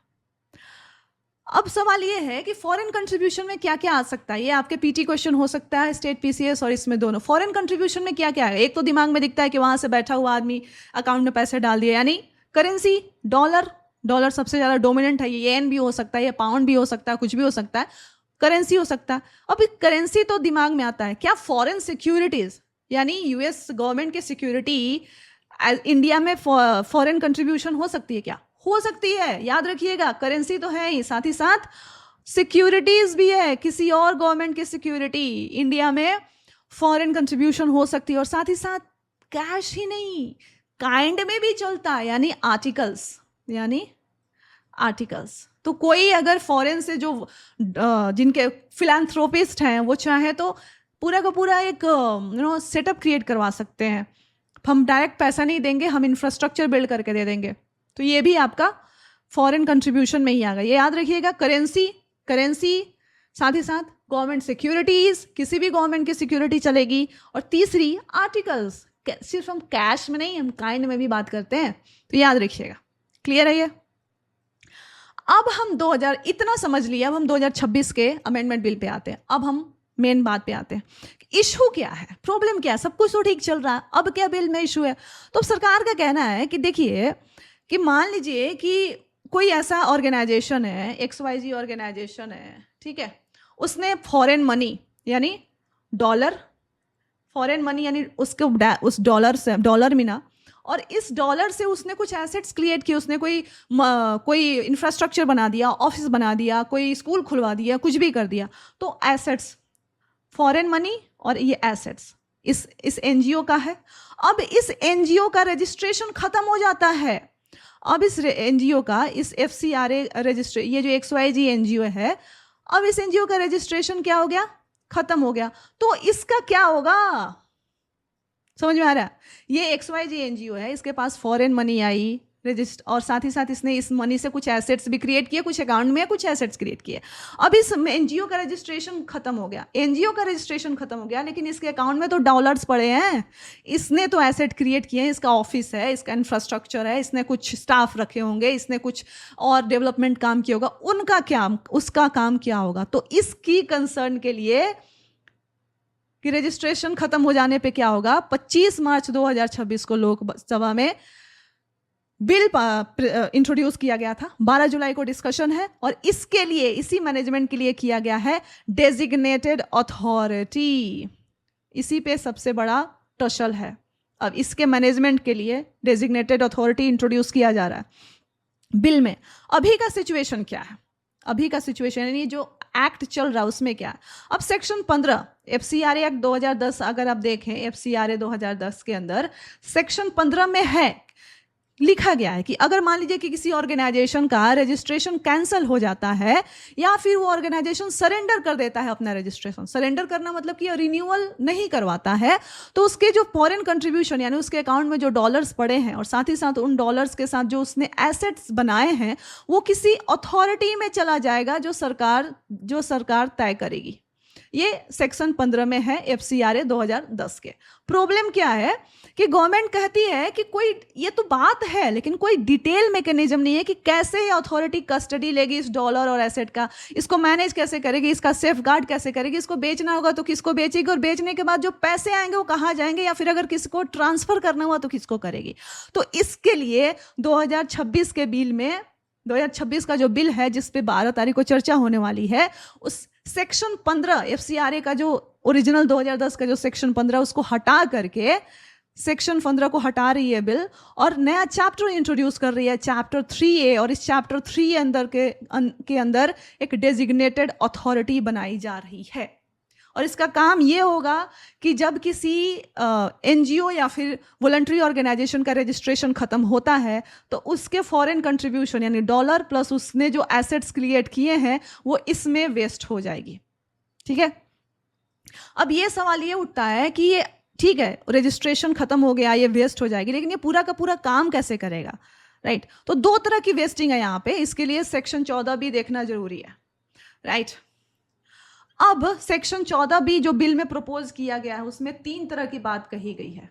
अब सवाल ये है कि फॉरेन कंट्रीब्यूशन में क्या क्या आ सकता है। ये आपके पीटी क्वेश्चन हो सकता है, स्टेट पीसीएस, और इसमें दोनों। फॉरेन कंट्रीब्यूशन में क्या क्या है? एक तो दिमाग में दिखता है कि वहां से बैठा हुआ आदमी अकाउंट में पैसे डाल दिया, यानी करेंसी डॉलर सबसे ज़्यादा डोमिनेंट है। ये येन भी हो सकता है, ये पाउंड भी हो सकता है, कुछ भी हो सकता है, करेंसी हो सकता है। अब करेंसी तो दिमाग में आता है। क्या फॉरेन सिक्योरिटीज, यानी यूएस गवर्नमेंट की सिक्योरिटी इंडिया में फॉरेन कंट्रीब्यूशन हो सकती है? क्या हो सकती है? याद रखिएगा, करेंसी तो है ही, साथ ही साथ सिक्योरिटीज भी है। किसी और गवर्नमेंट की सिक्योरिटी इंडिया में फॉरेन कंट्रीब्यूशन हो सकती है। और साथ ही साथ कैश ही नहीं, काइंड में भी चलता है, यानी आर्टिकल्स। तो कोई अगर फॉरेन से जो जिनके फिलैंथ्रोपिस्ट हैं, वो चाहे तो पूरा का पूरा एक सेटअप क्रिएट करवा सकते हैं। हम डायरेक्ट पैसा नहीं देंगे, हम इंफ्रास्ट्रक्चर बिल्ड करके दे देंगे। तो ये भी आपका फॉरेन कंट्रीब्यूशन में ही आ गया। ये याद रखिएगा, करेंसी, साथ ही साथ गवर्नमेंट सिक्योरिटीज, किसी भी गवर्नमेंट की सिक्योरिटी चलेगी। और तीसरी आर्टिकल्स। सिर्फ हम कैश में नहीं, हम काइंड में भी बात करते हैं। तो याद रखिएगा। क्लियर है ये? अब हम 2000 इतना समझ लिया। अब हम 2026 के अमेंडमेंट बिल पे आते हैं। अब हम मेन बात पे आते हैं। इशू क्या है, प्रॉब्लम क्या है? सब कुछ तो ठीक चल रहा है, अब क्या बिल में इशू है? तो सरकार का कहना है कि देखिए, कि मान लीजिए कि कोई ऐसा ऑर्गेनाइजेशन है, XYZ ऑर्गेनाइजेशन है, ठीक है, उसने फॉरेन मनी यानी उसके उस डॉलर से, डॉलर मिला, और इस डॉलर से उसने कुछ एसेट्स क्रिएट किए। उसने कोई इंफ्रास्ट्रक्चर बना दिया, ऑफिस बना दिया, कोई स्कूल खुलवा दिया, कुछ भी कर दिया। तो एसेट्स, फॉरेन मनी और ये एसेट्स इस एनजीओ का है। अब इस एनजीओ का रजिस्ट्रेशन खत्म हो जाता है। अब इस एनजीओ का, इस एफसीआरए रजिस्ट्रे, ये जो XYZ एनजीओ है, अब इस एनजीओ का रजिस्ट्रेशन क्या हो गया? खत्म हो गया। तो इसका क्या होगा? समझ में आ रहा है? ये XYZ एनजीओ है, इसके पास फॉरेन मनी आई रजिस्टर, और साथ ही साथ इसने इस मनी से कुछ एसेट्स भी क्रिएट किए, कुछ अकाउंट में कुछ एसेट्स क्रिएट किए। अब इस एनजीओ का रजिस्ट्रेशन खत्म हो गया, लेकिन इसके अकाउंट में तो डॉलर्स पड़े हैं। इसने तो एसेट क्रिएट किए हैं, इसका ऑफिस है, इसका इंफ्रास्ट्रक्चर है, इसने कुछ स्टाफ रखे होंगे, इसने कुछ और डेवलपमेंट काम किया होगा। उसका काम क्या होगा? तो इसकी कंसर्न के लिए कि रजिस्ट्रेशन खत्म हो जाने पे क्या होगा, 25 मार्च 2026 को लोकसभा में बिल इंट्रोड्यूस किया गया था। 12 जुलाई को डिस्कशन है, और इसके लिए, इसी मैनेजमेंट के लिए किया गया है डेजिग्नेटेड अथॉरिटी। इसी पे सबसे बड़ा टसल है। अब इसके मैनेजमेंट के लिए डेजिग्नेटेड अथॉरिटी इंट्रोड्यूस किया जा रहा है बिल में। अभी का सिचुएशन क्या है? अभी का सिचुएशन यानी जो एक्ट चल रहा है उसमें क्या है? अब सेक्शन 15 एफसीआरए एक्ट 2010, अगर आप देखें एफसीआरए 2010 के अंदर सेक्शन 15 में है, लिखा गया है कि अगर मान लीजिए कि किसी ऑर्गेनाइजेशन का रजिस्ट्रेशन कैंसिल हो जाता है, या फिर वो ऑर्गेनाइजेशन सरेंडर कर देता है अपना रजिस्ट्रेशन, सरेंडर करना मतलब कि रिन्यूअल नहीं करवाता है, तो उसके जो फॉरेन कंट्रीब्यूशन यानी उसके अकाउंट में जो डॉलर्स पड़े हैं, और साथ ही साथ उन डॉलर्स के साथ जो उसने एसेट्स बनाए हैं, वो किसी अथॉरिटी में चला जाएगा जो सरकार तय करेगी। ये सेक्शन 15 में है एफसीआरए 2010 के। प्रॉब्लम क्या है कि गवर्नमेंट कहती है कि कोई, ये तो बात है, लेकिन कोई डिटेल मैकेनिज्म नहीं है कि कैसे ये अथॉरिटी कस्टडी लेगी इस डॉलर और एसेट का, इसको मैनेज कैसे करेगी, इसका सेफ गार्ड कैसे करेगी, इसको बेचना होगा तो किसको बेचेगी, और बेचने के बाद जो पैसे आएंगे वो कहाँ जाएंगे, या फिर अगर किसी को ट्रांसफर करना हुआ तो किसको करेगी। तो इसके लिए 2026 के बिल में, 2026 का जो बिल है जिस पे 12 तारीख को चर्चा होने वाली है, उस सेक्शन 15 एफसीआरए का जो ओरिजिनल 2010 का जो सेक्शन 15 उसको हटा करके सेक्शन 15 को हटा रही है बिल, और नया चैप्टर इंट्रोड्यूस कर रही है, चैप्टर 3A, और इस चैप्टर 3 अंदर के अंदर एक डेजिग्नेटेड अथॉरिटी बनाई जा रही है। और इसका काम ये होगा कि जब किसी एनजीओ या फिर वॉलंटरी ऑर्गेनाइजेशन का रजिस्ट्रेशन खत्म होता है, तो उसके फॉरेन कंट्रीब्यूशन यानी डॉलर प्लस उसने जो एसेट्स क्रिएट किए हैं वो इसमें वेस्ट हो जाएगी। ठीक है, अब ये सवाल ये उठता है कि ये ठीक है, रजिस्ट्रेशन खत्म हो गया, ये वेस्ट हो जाएगी, लेकिन ये पूरा का पूरा काम कैसे करेगा, राइट? तो दो तरह की वेस्टिंग है यहाँ पे, इसके लिए सेक्शन 14 भी देखना जरूरी है, राइट? अब सेक्शन 14 भी जो बिल में प्रपोज किया गया है उसमें 3 तरह की बात कही गई है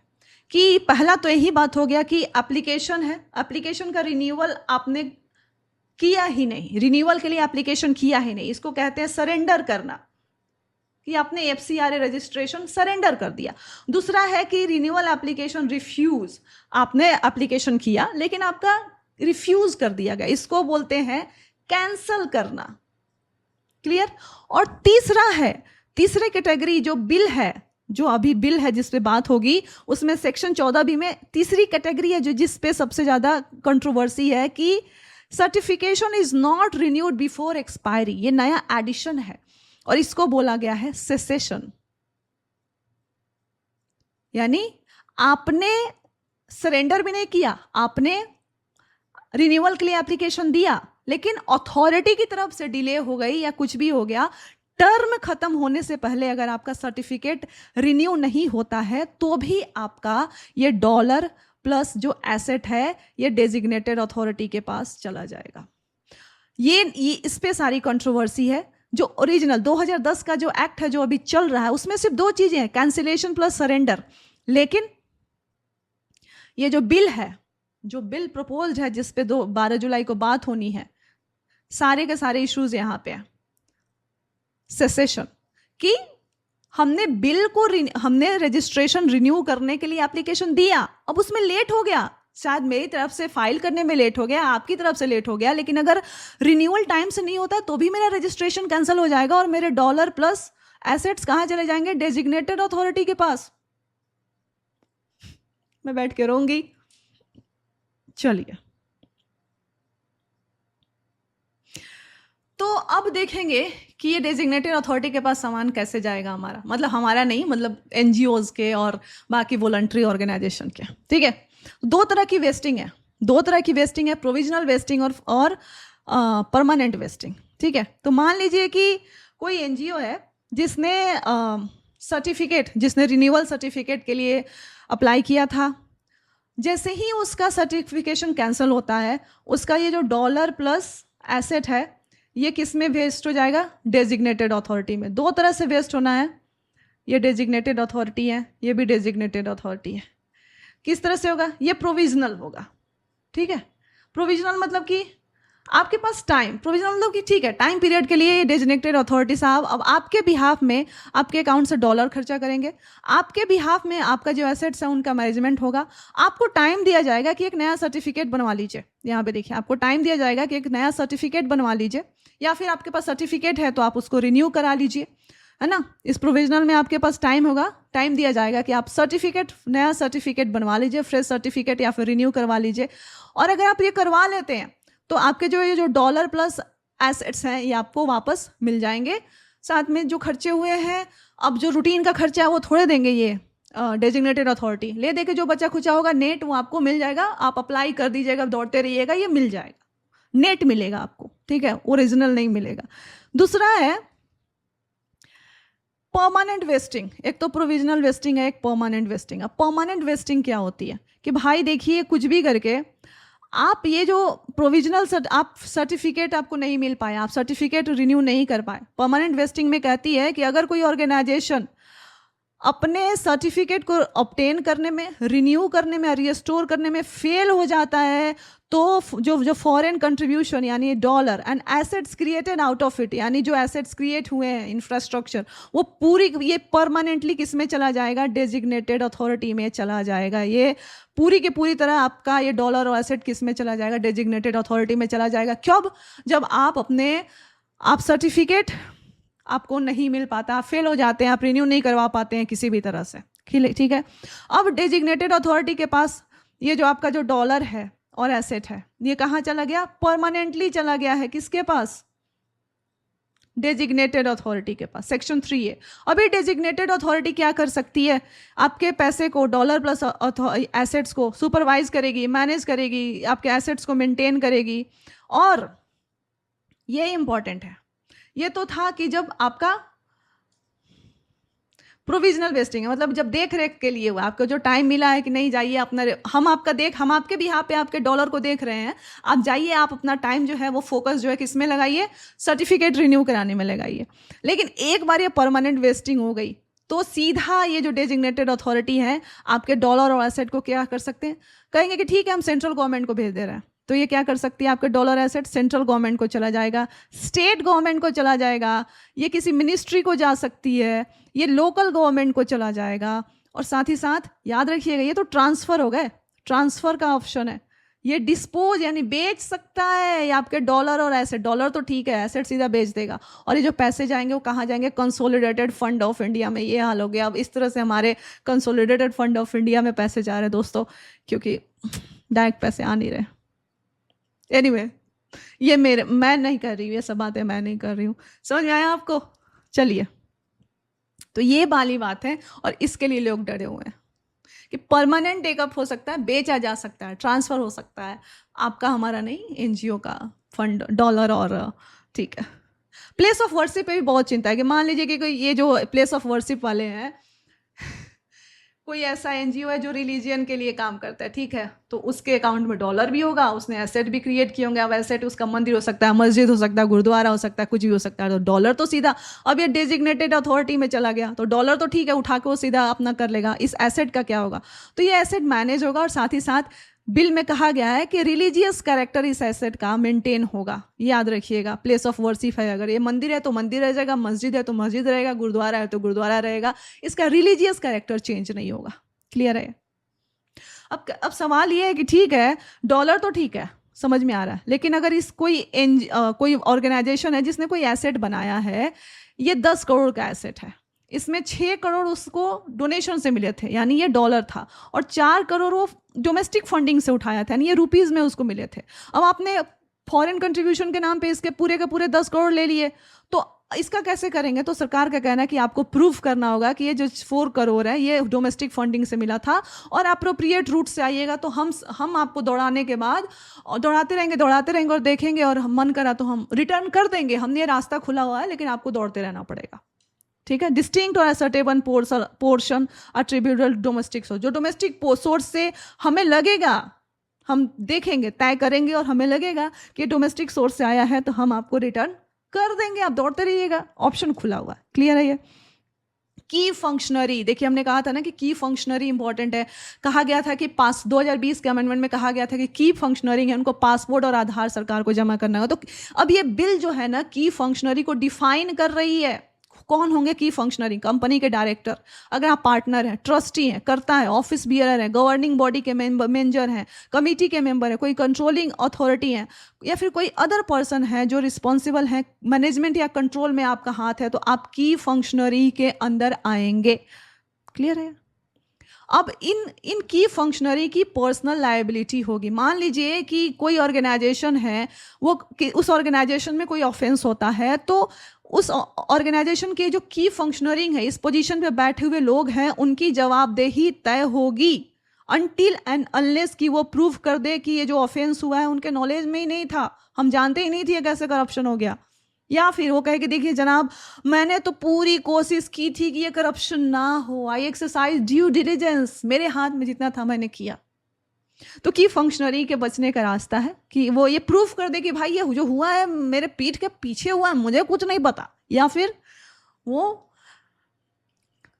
कि पहला तो यही बात हो गया कि एप्लीकेशन है, एप्लीकेशन का रिन्यूअल आपने किया ही नहीं, रिन्यूअल के लिए एप्लीकेशन किया ही नहीं, इसको कहते हैं सरेंडर करना, कि आपने एफसीआरए रजिस्ट्रेशन सरेंडर कर दिया। दूसरा है कि रिन्यूअल एप्लीकेशन रिफ्यूज, आपने एप्लीकेशन किया लेकिन आपका रिफ्यूज कर दिया गया, इसको बोलते हैं कैंसल करना, क्लियर? और तीसरा है, तीसरे कैटेगरी जो बिल है, जो अभी बिल है जिस पे बात होगी, उसमें सेक्शन 14 बी में तीसरी कैटेगरी है जो जिस पे सबसे ज्यादा कंट्रोवर्सी है कि certification is not renewed before expiry, ये नया एडिशन है और इसको बोला गया है सेसेशन। यानी आपने सरेंडर भी नहीं किया, आपने रिन्यूअल के लिए एप्लीकेशन दिया लेकिन अथॉरिटी की तरफ से डिले हो गई या कुछ भी हो गया, टर्म खत्म होने से पहले अगर आपका सर्टिफिकेट रिन्यू नहीं होता है तो भी आपका ये डॉलर प्लस जो एसेट है ये डेजिग्नेटेड अथॉरिटी के पास चला जाएगा। ये इस पे सारी कंट्रोवर्सी है। जो ओरिजिनल 2010 का जो एक्ट है जो अभी चल रहा है उसमें सिर्फ 2 चीजें हैं, कैंसिलेशन प्लस सरेंडर, लेकिन ये जो बिल है, जो बिल प्रपोज्ड है जिस पे 12 जुलाई को बात होनी है, सारे के सारे इश्यूज यहां पे हैं। सेसेशन कि हमने बिल को हमने रजिस्ट्रेशन रिन्यू करने के लिए एप्लीकेशन दिया, अब उसमें लेट हो गया, शायद मेरी तरफ से फाइल करने में लेट हो गया, आपकी तरफ से लेट हो गया, लेकिन अगर रिन्यूअल टाइम से नहीं होता तो भी मेरा रजिस्ट्रेशन कैंसिल हो जाएगा और मेरे डॉलर प्लस एसेट्स कहां चले जाएंगे? डेजिग्नेटेड अथॉरिटी के पास। मैं बैठ के रोऊंगी। चलिए, तो अब देखेंगे कि ये डेजिग्नेटेड अथॉरिटी के पास सामान कैसे जाएगा हमारा, मतलब हमारा नहीं, मतलब एनजीओज के और बाकी वॉलंटरी ऑर्गेनाइजेशन के, ठीक है? 2 तरह की वेस्टिंग है, 2 तरह की वेस्टिंग है, प्रोविजनल वेस्टिंग और परमानेंट वेस्टिंग, ठीक है? तो मान लीजिए कि कोई एनजीओ है जिसने सर्टिफिकेट, जिसने रिन्यूअल सर्टिफिकेट के लिए अप्लाई किया था, जैसे ही उसका सर्टिफिकेशन कैंसिल होता है, उसका ये जो डॉलर प्लस एसेट है ये किस में वेस्ट हो जाएगा? डेजिग्नेटेड अथॉरिटी में। 2 तरह से वेस्ट होना है, ये डेजिग्नेटेड अथॉरिटी है, ये भी डेजिग्नेटेड अथॉरिटी है। किस तरह से होगा? ये प्रोविजनल होगा, ठीक है? प्रोविजनल मतलब कि आपके पास टाइम, प्रोविजनल मतलब कि ठीक है, टाइम पीरियड के लिए डेजिग्नेटेड अथॉरिटी साहब अब आपके बिहाफ में आपके अकाउंट से डॉलर खर्चा करेंगे, आपके बिहाफ में आपका जो एसेट्स है उनका मैनेजमेंट होगा, आपको टाइम दिया जाएगा कि एक नया सर्टिफिकेट बनवा लीजिए। यहाँ पे देखिए, आपको टाइम दिया जाएगा कि एक नया सर्टिफिकेट बनवा लीजिए, या फिर आपके पास सर्टिफिकेट है तो आप उसको रिन्यू करा लीजिए, है ना? इस प्रोविजनल में आपके पास टाइम होगा, टाइम दिया जाएगा कि आप सर्टिफिकेट, नया सर्टिफिकेट बनवा लीजिए, फ्रेश सर्टिफिकेट या फिर रिन्यू करवा लीजिए। और अगर आप ये करवा लेते हैं तो आपके जो ये जो डॉलर प्लस एसेट्स हैं ये आपको वापस मिल जाएंगे, साथ में जो खर्चे हुए हैं, अब जो रूटीन का खर्चा है वो थोड़े देंगे ये डेजिग्नेटेड अथॉरिटी, ले दे के जो बचा खुचा होगा नेट वो आपको मिल जाएगा, आप अप्लाई कर दीजिएगा, दौड़ते रहिएगा, ये मिल जाएगा, नेट मिलेगा आपको, ठीक है? ओरिजिनल नहीं मिलेगा। दूसरा है परमानेंट वेस्टिंग। एक तो प्रोविजनल वेस्टिंग है, एक परमानेंट वेस्टिंग। अब परमानेंट वेस्टिंग क्या होती है कि भाई देखिए, कुछ भी करके आप ये जो प्रोविजनल आप सर्टिफिकेट आपको नहीं मिल पाया, आप सर्टिफिकेट रिन्यू नहीं कर पाए, परमानेंट वेस्टिंग में कहती है कि अगर कोई ऑर्गेनाइजेशन अपने सर्टिफिकेट को ऑब्टेन करने में, रिन्यू करने में, रिस्टोर करने में फेल हो जाता है तो जो फॉरेन कंट्रीब्यूशन यानी dollar and assets created out of it, यानी जो एसेट्स क्रिएट हुए हैं, इंफ्रास्ट्रक्चर, वो पूरी ये परमानेंटली किस में चला जाएगा? डेजिग्नेटेड अथॉरिटी में चला जाएगा। ये पूरी की पूरी तरह आपका ये डॉलर और एसेट किस में चला जाएगा? डेजिग्नेटेड अथॉरिटी में चला जाएगा। कब? जब आप सर्टिफिकेट आपको नहीं मिल पाता, आप फेल हो जाते हैं, आप रिन्यू नहीं करवा पाते हैं किसी भी तरह से, ठीक है? अब डेजिग्नेटेड अथॉरिटी के पास ये जो आपका जो डॉलर है और एसेट है ये कहाँ चला गया? परमानेंटली चला गया है। किसके पास? डेजिग्नेटेड अथॉरिटी के पास। सेक्शन 3 है। अभी डेजिग्नेटेड अथॉरिटी क्या कर सकती है? आपके पैसे को, डॉलर प्लस एसेट्स को सुपरवाइज करेगी, मैनेज करेगी, आपके एसेट्स को मेंटेन करेगी। और ये इंपॉर्टेंट है, ये तो था कि जब आपका प्रोविजनल वेस्टिंग है, मतलब जब देख रेख के लिए हुआ, आपको जो टाइम मिला है कि नहीं जाइए अपना, हम आपके भी यहाँ पे आपके डॉलर को देख रहे हैं, आप जाइए, आप अपना टाइम जो है वो फोकस जो है किस में लगाइए, सर्टिफिकेट रिन्यू कराने में लगाइए। लेकिन एक बार ये परमानेंट वेस्टिंग हो गई तो सीधा ये जो डेजिग्नेटेड अथॉरिटी है आपके डॉलर और एसेट को क्या कर सकते हैं, कहेंगे कि ठीक है हम सेंट्रल गवर्नमेंट को भेज दे रहे हैं, तो ये क्या कर सकती है, आपके डॉलर एसेट सेंट्रल गवर्नमेंट को चला जाएगा, स्टेट गवर्नमेंट को चला जाएगा, ये किसी मिनिस्ट्री को जा सकती है, ये लोकल गवर्नमेंट को चला जाएगा। और साथ ही साथ याद रखिएगा ये तो ट्रांसफ़र हो गए, ट्रांसफ़र का ऑप्शन है, ये डिस्पोज यानी बेच सकता है, ये आपके डॉलर और एसेट, डॉलर तो ठीक है, एसेट सीधा बेच देगा, और ये जो पैसे जाएंगे वो कहाँ जाएंगे, कंसोलिडेटेड फंड ऑफ इंडिया में। ये हाल हो गया, अब इस तरह से हमारे कंसोलिडेटेड फंड ऑफ इंडिया में पैसे जा रहे हैं दोस्तों, क्योंकि डायरेक्ट पैसे आ नहीं रहे। एनीवे ये मैं नहीं कर रही हूँ, ये सब बातें मैं नहीं कर रही हूँ, समझ में आया आपको? चलिए, तो ये वाली बात है, और इसके लिए लोग डरे हुए हैं कि परमानेंट टेकअप हो सकता है, बेचा जा सकता है, ट्रांसफ़र हो सकता है, आपका हमारा नहीं, एनजीओ का फंड, डॉलर और ठीक है। प्लेस ऑफ वर्शिप पे भी बहुत चिंता है कि मान लीजिए कि कोई ये जो प्लेस ऑफ वर्शिप वाले हैं कोई ऐसा एनजीओ है जो रिलीजियन के लिए काम करता है, ठीक है, तो उसके अकाउंट में डॉलर भी होगा, उसने एसेट भी क्रिएट किए होंगे। अब एसेट उसका मंदिर हो सकता है, मस्जिद हो सकता है, गुरुद्वारा हो सकता है, कुछ भी हो सकता है, तो डॉलर तो सीधा अब ये डेजिग्नेटेड अथॉरिटी में चला गया, तो डॉलर तो ठीक है उठा के वो सीधा अपना कर लेगा, इस एसेट का क्या होगा? तो ये एसेट मैनेज होगा, और साथ ही साथ बिल में कहा गया है कि रिलीजियस कैरेक्टर इस एसेट का मेंटेन होगा। याद रखिएगा, प्लेस ऑफ वर्शिप है, अगर ये मंदिर है तो मंदिर रह जाएगा, मस्जिद है तो मस्जिद रहेगा, गुरुद्वारा है तो गुरुद्वारा रहेगा, इसका रिलीजियस कैरेक्टर चेंज नहीं होगा। क्लियर है? अब सवाल ये है कि ठीक है डॉलर तो ठीक है, समझ में आ रहा है, लेकिन अगर इस कोई ऑर्गेनाइजेशन है जिसने कोई एसेट बनाया है, ये 10 करोड़ का एसेट है, इसमें 6 करोड़ उसको डोनेशन से मिले थे, यानी ये डॉलर था, और 4 करोड़ वो डोमेस्टिक फंडिंग से उठाया था, यानी ये रुपीज़ में उसको मिले थे। अब आपने फॉरेन कंट्रीब्यूशन के नाम पे इसके पूरे के पूरे 10 करोड़ ले लिए, तो इसका कैसे करेंगे? तो सरकार का कहना है कि आपको प्रूफ करना होगा कि ये जो 4 करोड़ है ये डोमेस्टिक फंडिंग से मिला था, और अप्रोप्रिएट रूट से आइएगा, तो हम आपको दौड़ाने के बाद और दौड़ाते रहेंगे और देखेंगे, और हम मन करा तो हम रिटर्न कर देंगे, हमने ये रास्ता खुला हुआ है, लेकिन आपको दौड़ते रहना पड़ेगा। ठीक है, डिस्टिंक्ट और असर्टेबल पोर्शन अट्रीब्यूटेबल डोमेस्टिक सोर्स, जो डोमेस्टिक सोर्स से हमें लगेगा, हम देखेंगे, तय करेंगे, और हमें लगेगा कि डोमेस्टिक सोर्स से आया है, तो हम आपको रिटर्न कर देंगे, आप दौड़ते रहिएगा, ऑप्शन खुला हुआ है। क्लियर है? ये की फंक्शनरी, देखिए हमने कहा था ना कि की फंक्शनरी इंपॉर्टेंट है, कहा गया था कि 2020 के अमेंडमेंट में कहा गया था कि की फंक्शनरी है उनको पासपोर्ट और आधार सरकार को जमा करना होगा। तो अब ये बिल जो है ना की फंक्शनरी को डिफाइन कर रही है, कौन होंगे की फंक्शनरी? कंपनी के डायरेक्टर, अगर आप पार्टनर हैं, ट्रस्टी हैं, कर्ता है, ऑफिस बियरर है, गवर्निंग बॉडी के मेंबर हैं, कमेटी के मेंबर है, कोई कंट्रोलिंग अथॉरिटी है, या फिर कोई अदर पर्सन है जो रिस्पॉन्सिबल है, मैनेजमेंट या कंट्रोल में आपका हाथ है, तो आप की फंक्शनरी के अंदर आएंगे। क्लियर है? अब इन की फंक्शनरी की पर्सनल लायबिलिटी होगी। मान लीजिए कि कोई ऑर्गेनाइजेशन है, वो उस ऑर्गेनाइजेशन में कोई ऑफेंस होता है, तो उस ऑर्गेनाइजेशन के जो की फंक्शनरिंग है, इस पोजीशन पे बैठे हुए लोग हैं, उनकी जवाबदेही तय होगी अनटिल एंड अनलेस कि वो प्रूव कर दे कि ये जो ऑफेंस हुआ है उनके नॉलेज में ही नहीं था, हम जानते ही नहीं थे कैसे करप्शन हो गया, या फिर वो कहे कि देखिए जनाब मैंने तो पूरी कोशिश की थी कि ये करप्शन ना हो, आई एक्सरसाइज ड्यू डिलिजेंस, मेरे हाथ में जितना था मैंने किया। तो की फंक्शनरी के बचने का रास्ता है कि वो ये प्रूफ कर दे कि भाई ये जो हुआ है मेरे पीठ के पीछे हुआ है, मुझे कुछ नहीं पता, या फिर वो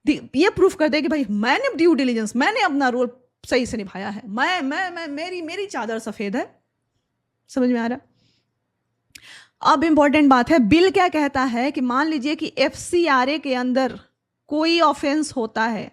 ये प्रूफ कर दे कि भाई मैंने ड्यू डिलिजेंस, मैंने अपना रोल सही से निभाया है, मैं मेरी चादर सफेद है। समझ में आ रहा? अब इंपॉर्टेंट बात है, बिल क्या कहता है कि मान लीजिए कि FCRA के अंदर कोई ऑफेंस होता है,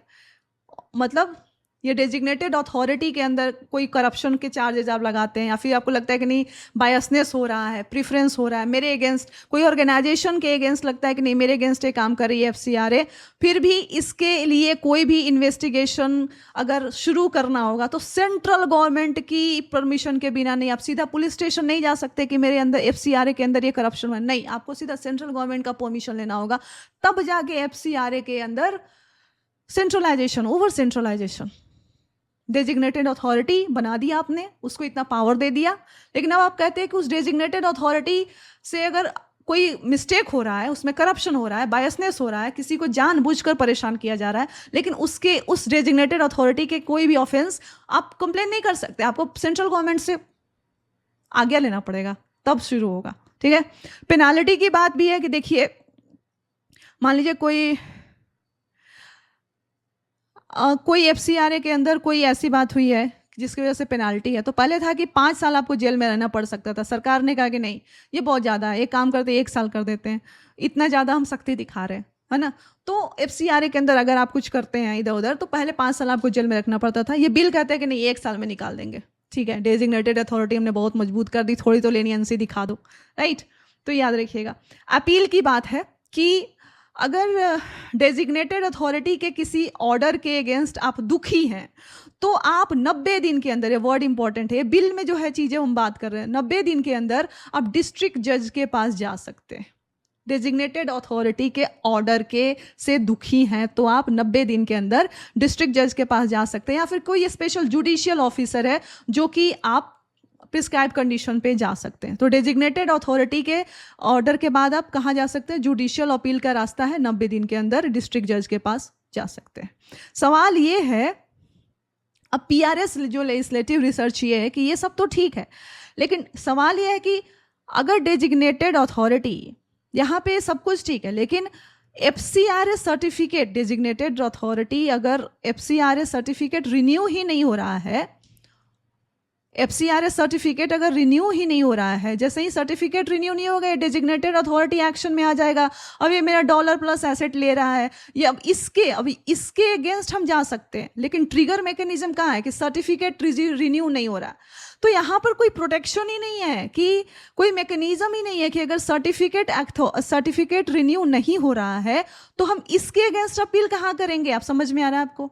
मतलब ये डेजिग्नेटेड अथॉरिटी के अंदर कोई करप्शन के चार्जेस आप लगाते हैं, या फिर आपको लगता है कि नहीं बायसनेस हो रहा है, प्रीफरेंस हो रहा है मेरे अगेंस्ट, कोई ऑर्गेनाइजेशन के अगेंस्ट लगता है कि नहीं मेरे अगेंस्ट ये काम कर रही है FCRA, फिर भी इसके लिए कोई भी इन्वेस्टिगेशन अगर शुरू करना होगा तो सेंट्रल गवर्नमेंट की परमिशन के बिना नहीं, आप सीधा पुलिस स्टेशन नहीं जा सकते कि मेरे अंदर FCRA के अंदर ये करप्शन है, नहीं, आपको सीधा सेंट्रल गवर्नमेंट का परमिशन लेना होगा, तब जाके FCRA के अंदर centralization, over centralization, designated authority बना दिया आपने, उसको इतना पावर दे दिया, लेकिन अब आप कहते हैं कि उस डेजिग्नेटेड अथॉरिटी से अगर कोई मिस्टेक हो रहा है, उसमें करप्शन हो रहा है, बायसनेस हो रहा है, किसी को जानबूझकर परेशान किया जा रहा है, लेकिन उसके उस डेजिग्नेटेड अथॉरिटी के कोई भी ऑफेंस आप कंप्लेन नहीं कर सकते, आपको सेंट्रल गवर्नमेंट से आज्ञा लेना पड़ेगा, तब शुरू होगा। ठीक है। पेनाल्टी की बात भी है कि देखिए, मान लीजिए कोई एफसीआरए के अंदर कोई ऐसी बात हुई है जिसकी वजह से पेनाल्टी है, तो पहले था कि 5 साल आपको जेल में रहना पड़ सकता था। सरकार ने कहा कि नहीं, ये बहुत ज़्यादा है, एक काम करते 1 साल कर देते हैं, इतना ज़्यादा हम सख्ती दिखा रहे हैं, है ना। तो एफसीआरए के अंदर अगर आप कुछ करते हैं इधर उधर, तो पहले 5 साल आपको जेल में रखना पड़ता था। ये बिल कहते हैं कि नहीं, 1 साल में निकाल देंगे। ठीक है, डेजिग्नेटेड अथॉरिटी हमने बहुत मजबूत कर दी, थोड़ी तो लेनियंसी दिखा दो, राइट। तो याद रखिएगा। अपील की बात है कि अगर डेजिग्नेटेड अथॉरिटी के किसी ऑर्डर के अगेंस्ट आप दुखी हैं, तो आप 90 दिन के अंदर, ये वर्ड इंपॉर्टेंट है, बिल में जो है चीज़ें हम बात कर रहे हैं, 90 दिन के अंदर आप डिस्ट्रिक्ट जज के पास जा सकते हैं। डेजिग्नेटेड अथॉरिटी के ऑर्डर के से दुखी हैं तो आप 90 दिन के अंदर डिस्ट्रिक्ट जज के पास जा सकते हैं, या फिर कोई स्पेशल जुडिशियल ऑफिसर है जो कि आप प्रिस्क्राइब कंडीशन पे जा सकते हैं। तो डेजिग्नेटेड अथॉरिटी के ऑर्डर के बाद आप कहाँ जा सकते हैं? जुडिशियल अपील का रास्ता है, 90 दिन के अंदर डिस्ट्रिक्ट जज के पास जा सकते हैं। सवाल ये है, अब पीआरएस जो लेजिस्लेटिव रिसर्च ये है कि ये सब तो ठीक है, लेकिन सवाल ये है कि अगर डेजिग्नेटेड अथॉरिटी, यहाँ पे सब कुछ ठीक है, लेकिन एफसीआरए सर्टिफिकेट, डेजिग्नेटेड अथॉरिटी अगर एफसीआरए सर्टिफिकेट रिन्यू ही नहीं हो रहा है, एफसीआरए सर्टिफिकेट अगर रिन्यू ही नहीं हो रहा है, जैसे ही सर्टिफिकेट रिन्यू नहीं होगा, डेजिग्नेटेड अथॉरिटी एक्शन में आ जाएगा। अब ये मेरा डॉलर प्लस एसेट ले रहा है, ये अब इसके अगेंस्ट हम जा सकते हैं, लेकिन ट्रिगर मैकेनिज्म कहाँ है कि सर्टिफिकेट रिन्यू नहीं हो रहा। तो यहाँ पर कोई प्रोटेक्शन ही नहीं है, कि कोई मैकेनिज्म ही नहीं है कि अगर सर्टिफिकेट रिन्यू नहीं हो रहा है तो हम इसके अगेंस्ट अपील कहाँ करेंगे। आप समझ में आ रहा है आपको?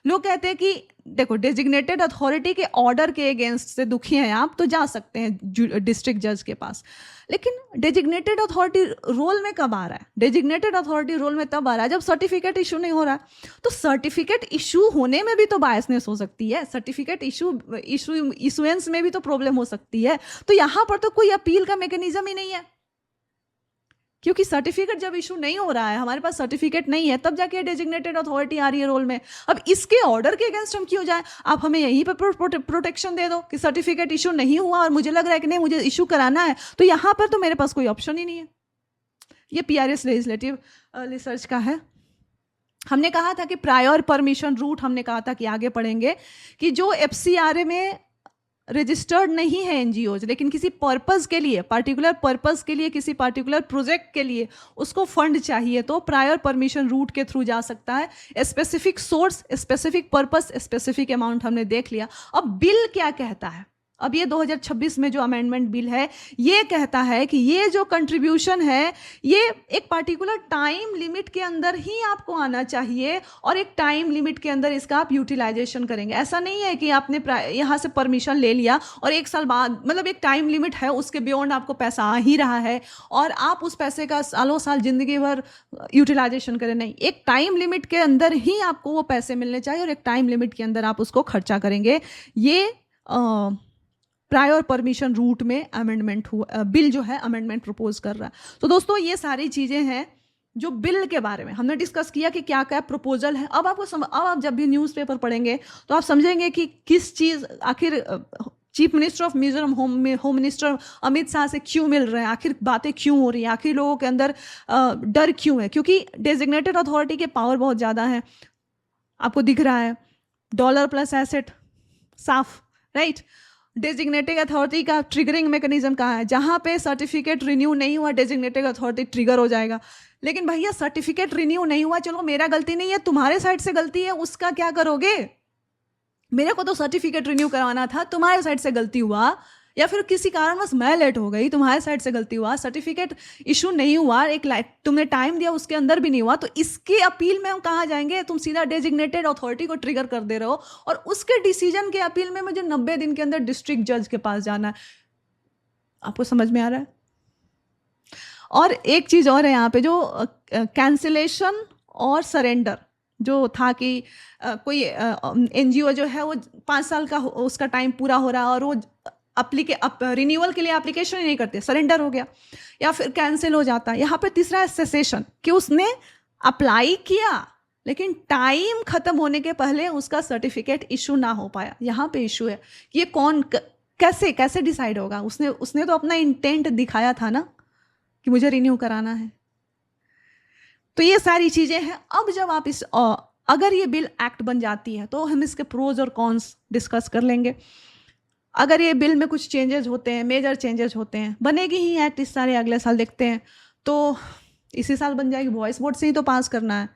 लोग कहते हैं कि देखो, डेजिग्नेटेड अथॉरिटी के ऑर्डर के अगेंस्ट से दुखी हैं आप, तो जा सकते हैं डिस्ट्रिक्ट जज के पास, लेकिन डेजिग्नेटेड अथॉरिटी रोल में कब आ रहा है? डेजिग्नेटेड अथॉरिटी रोल में तब आ रहा है जब सर्टिफिकेट इशू नहीं हो रहा है। तो सर्टिफिकेट इशू होने में भी तो बायसनेस हो सकती है, सर्टिफिकेट इशुएंस में भी तो प्रॉब्लम हो सकती है। तो यहाँ पर तो कोई अपील का मैकेनिज्म ही नहीं है, क्योंकि सर्टिफिकेट जब इशू नहीं हो रहा है, हमारे पास सर्टिफिकेट नहीं है, तब जाके डेजिग्नेटेड अथॉरिटी आ रही है रोल में। अब इसके ऑर्डर के अगेंस्ट हम क्यों जाए? आप हमें यहीं पर प्रोटेक्शन दे दो कि सर्टिफिकेट इशू नहीं हुआ और मुझे लग रहा है कि नहीं, मुझे इशू कराना है, तो यहाँ पर तो मेरे पास कोई ऑप्शन ही नहीं है। ये पीआरएस लेजिस्लेटिव रिसर्च का है। हमने कहा था कि प्रायर परमिशन रूट, हमने कहा था कि आगे पढ़ेंगे, कि जो एफसीआरए में रजिस्टर्ड नहीं है एनजीओज, लेकिन किसी पर्पस के लिए, पर्टिकुलर पर्पस के लिए, किसी पर्टिकुलर प्रोजेक्ट के लिए उसको फंड चाहिए, तो प्रायर परमिशन रूट के थ्रू जा सकता है। Specific source, specific purpose, specific amount हमने देख लिया। अब बिल क्या कहता है? अब ये 2026 में जो अमेंडमेंट बिल है, ये कहता है कि ये जो कंट्रीब्यूशन है, ये एक पर्टिकुलर टाइम लिमिट के अंदर ही आपको आना चाहिए, और एक टाइम लिमिट के अंदर इसका आप यूटिलाइजेशन करेंगे। ऐसा नहीं है कि आपने यहाँ से परमिशन ले लिया और 1 साल बाद, मतलब एक टाइम लिमिट है, उसके बियॉन्ड आपको पैसा आ ही रहा है और आप उस पैसे का सालों साल जिंदगी भर यूटिलाइजेशन करें। नहीं, एक टाइम लिमिट के अंदर ही आपको वो पैसे मिलने चाहिए और एक टाइम लिमिट के अंदर आप उसको खर्चा करेंगे। ये प्रायर परमिशन रूट में अमेंडमेंट हुआ, बिल जो है अमेंडमेंट प्रपोज कर रहा है। तो दोस्तों, ये सारी चीज़ें हैं जो बिल के बारे में हमने डिस्कस किया कि क्या क्या प्रपोजल है। अब आप जब भी न्यूज़पेपर पढ़ेंगे तो आप समझेंगे कि किस चीज़, आखिर chief minister of Mizoram, home minister Amit Shah से क्यों मिल रहे हैं, आखिर बातें क्यों हो रही हैं, आखिर लोगों के अंदर डर क्यों है? क्योंकि डेजिग्नेटेड अथॉरिटी के पावर बहुत ज़्यादा है, आपको दिख रहा है, डॉलर प्लस एसेट साफ, राइट। डेजिग्नेटेड अथॉरिटी का ट्रिगरिंग मैकेनिज्म कहाँ है? जहाँ पे सर्टिफिकेट रिन्यू नहीं हुआ, डेजिग्नेटेड अथॉरिटी ट्रिगर हो जाएगा। लेकिन भैया, सर्टिफिकेट रिन्यू नहीं हुआ, चलो मेरा गलती नहीं है, तुम्हारे साइड से गलती है, उसका क्या करोगे? मेरे को तो सर्टिफिकेट रिन्यू करवाना था, तुम्हारे साइड से गलती हुआ, या फिर किसी कारणवश मैं लेट हो गई, तुम्हारे साइड से गलती हुआ, सर्टिफिकेट इशू नहीं हुआ, एक तुमने टाइम दिया उसके अंदर भी नहीं हुआ, तो इसके अपील में हम कहाँ जाएंगे? तुम सीधा डेजिग्नेटेड अथॉरिटी को ट्रिगर कर दे रहे हो, और उसके डिसीजन के अपील में मुझे 90 दिन के अंदर डिस्ट्रिक्ट जज के पास जाना है। आपको समझ में आ रहा है? और एक चीज़ और है यहाँ पे, जो कैंसिलेशन और सरेंडर जो था कि कोई एनजीओ जो है वो 5 साल का उसका टाइम पूरा हो रहा है और वो रिन्यूअल के लिए एप्लीकेशन ही नहीं करते, सरेंडर हो गया या फिर कैंसिल हो जाता है। यहाँ पे तीसरा है सेसेशन, कि उसने अप्लाई किया लेकिन टाइम खत्म होने के पहले उसका सर्टिफिकेट इशू ना हो पाया। यहाँ पे इशू है कि ये कैसे डिसाइड होगा। उसने तो अपना इंटेंट दिखाया था ना कि मुझे रिन्यू कराना है। तो ये सारी चीज़ें हैं। अब जब आप अगर ये बिल एक्ट बन जाती है तो हम इसके प्रोज और कॉन्स डिस्कस कर लेंगे। अगर ये बिल में कुछ चेंजेस होते हैं, मेजर चेंजेस होते हैं, बनेगी ही एक्ट इस सारे, अगले साल देखते हैं, तो इसी साल बन जाएगी। वॉइस वोट से ही तो पास करना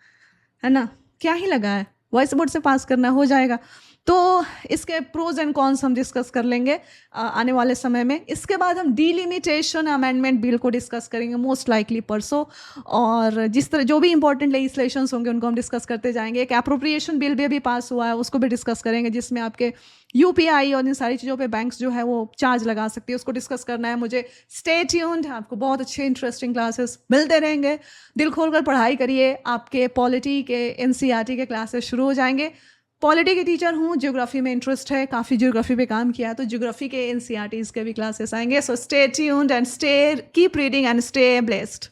है ना, क्या ही लगा है, वॉइस वोट से पास करना हो जाएगा। तो इसके प्रोज एंड कॉन्स हम डिस्कस कर लेंगे आने वाले समय में। इसके बाद हम डीलिमिटेशन अमेंडमेंट बिल को डिस्कस करेंगे मोस्ट लाइकली परसों, और जिस तरह जो भी इंपॉर्टेंट लेजिस्लेशंस होंगे उनको हम डिस्कस करते जाएंगे। एक एप्रोप्रिएशन बिल भी अभी पास हुआ है, उसको भी डिस्कस करेंगे, जिसमें आपके यूपीआई और इन सारी चीज़ों पे बैंक्स जो है वो चार्ज लगा सकती है, उसको डिस्कस करना है मुझे। स्टे ट्यून्ड, आपको बहुत अच्छे इंटरेस्टिंग क्लासेस मिलते रहेंगे। दिल खोलकर पढ़ाई करिए, आपके पॉलिटी के एनसीईआरटी के क्लासेस शुरू हो जाएंगे। पॉलिटी के टीचर हूँ, ज्योग्राफी में इंटरेस्ट है, काफ़ी ज्योग्राफी पे काम किया है, तो ज्योग्राफी के एनसीईआरटीज़ के भी क्लासेस आएंगे। So stay tuned and keep reading and stay blessed.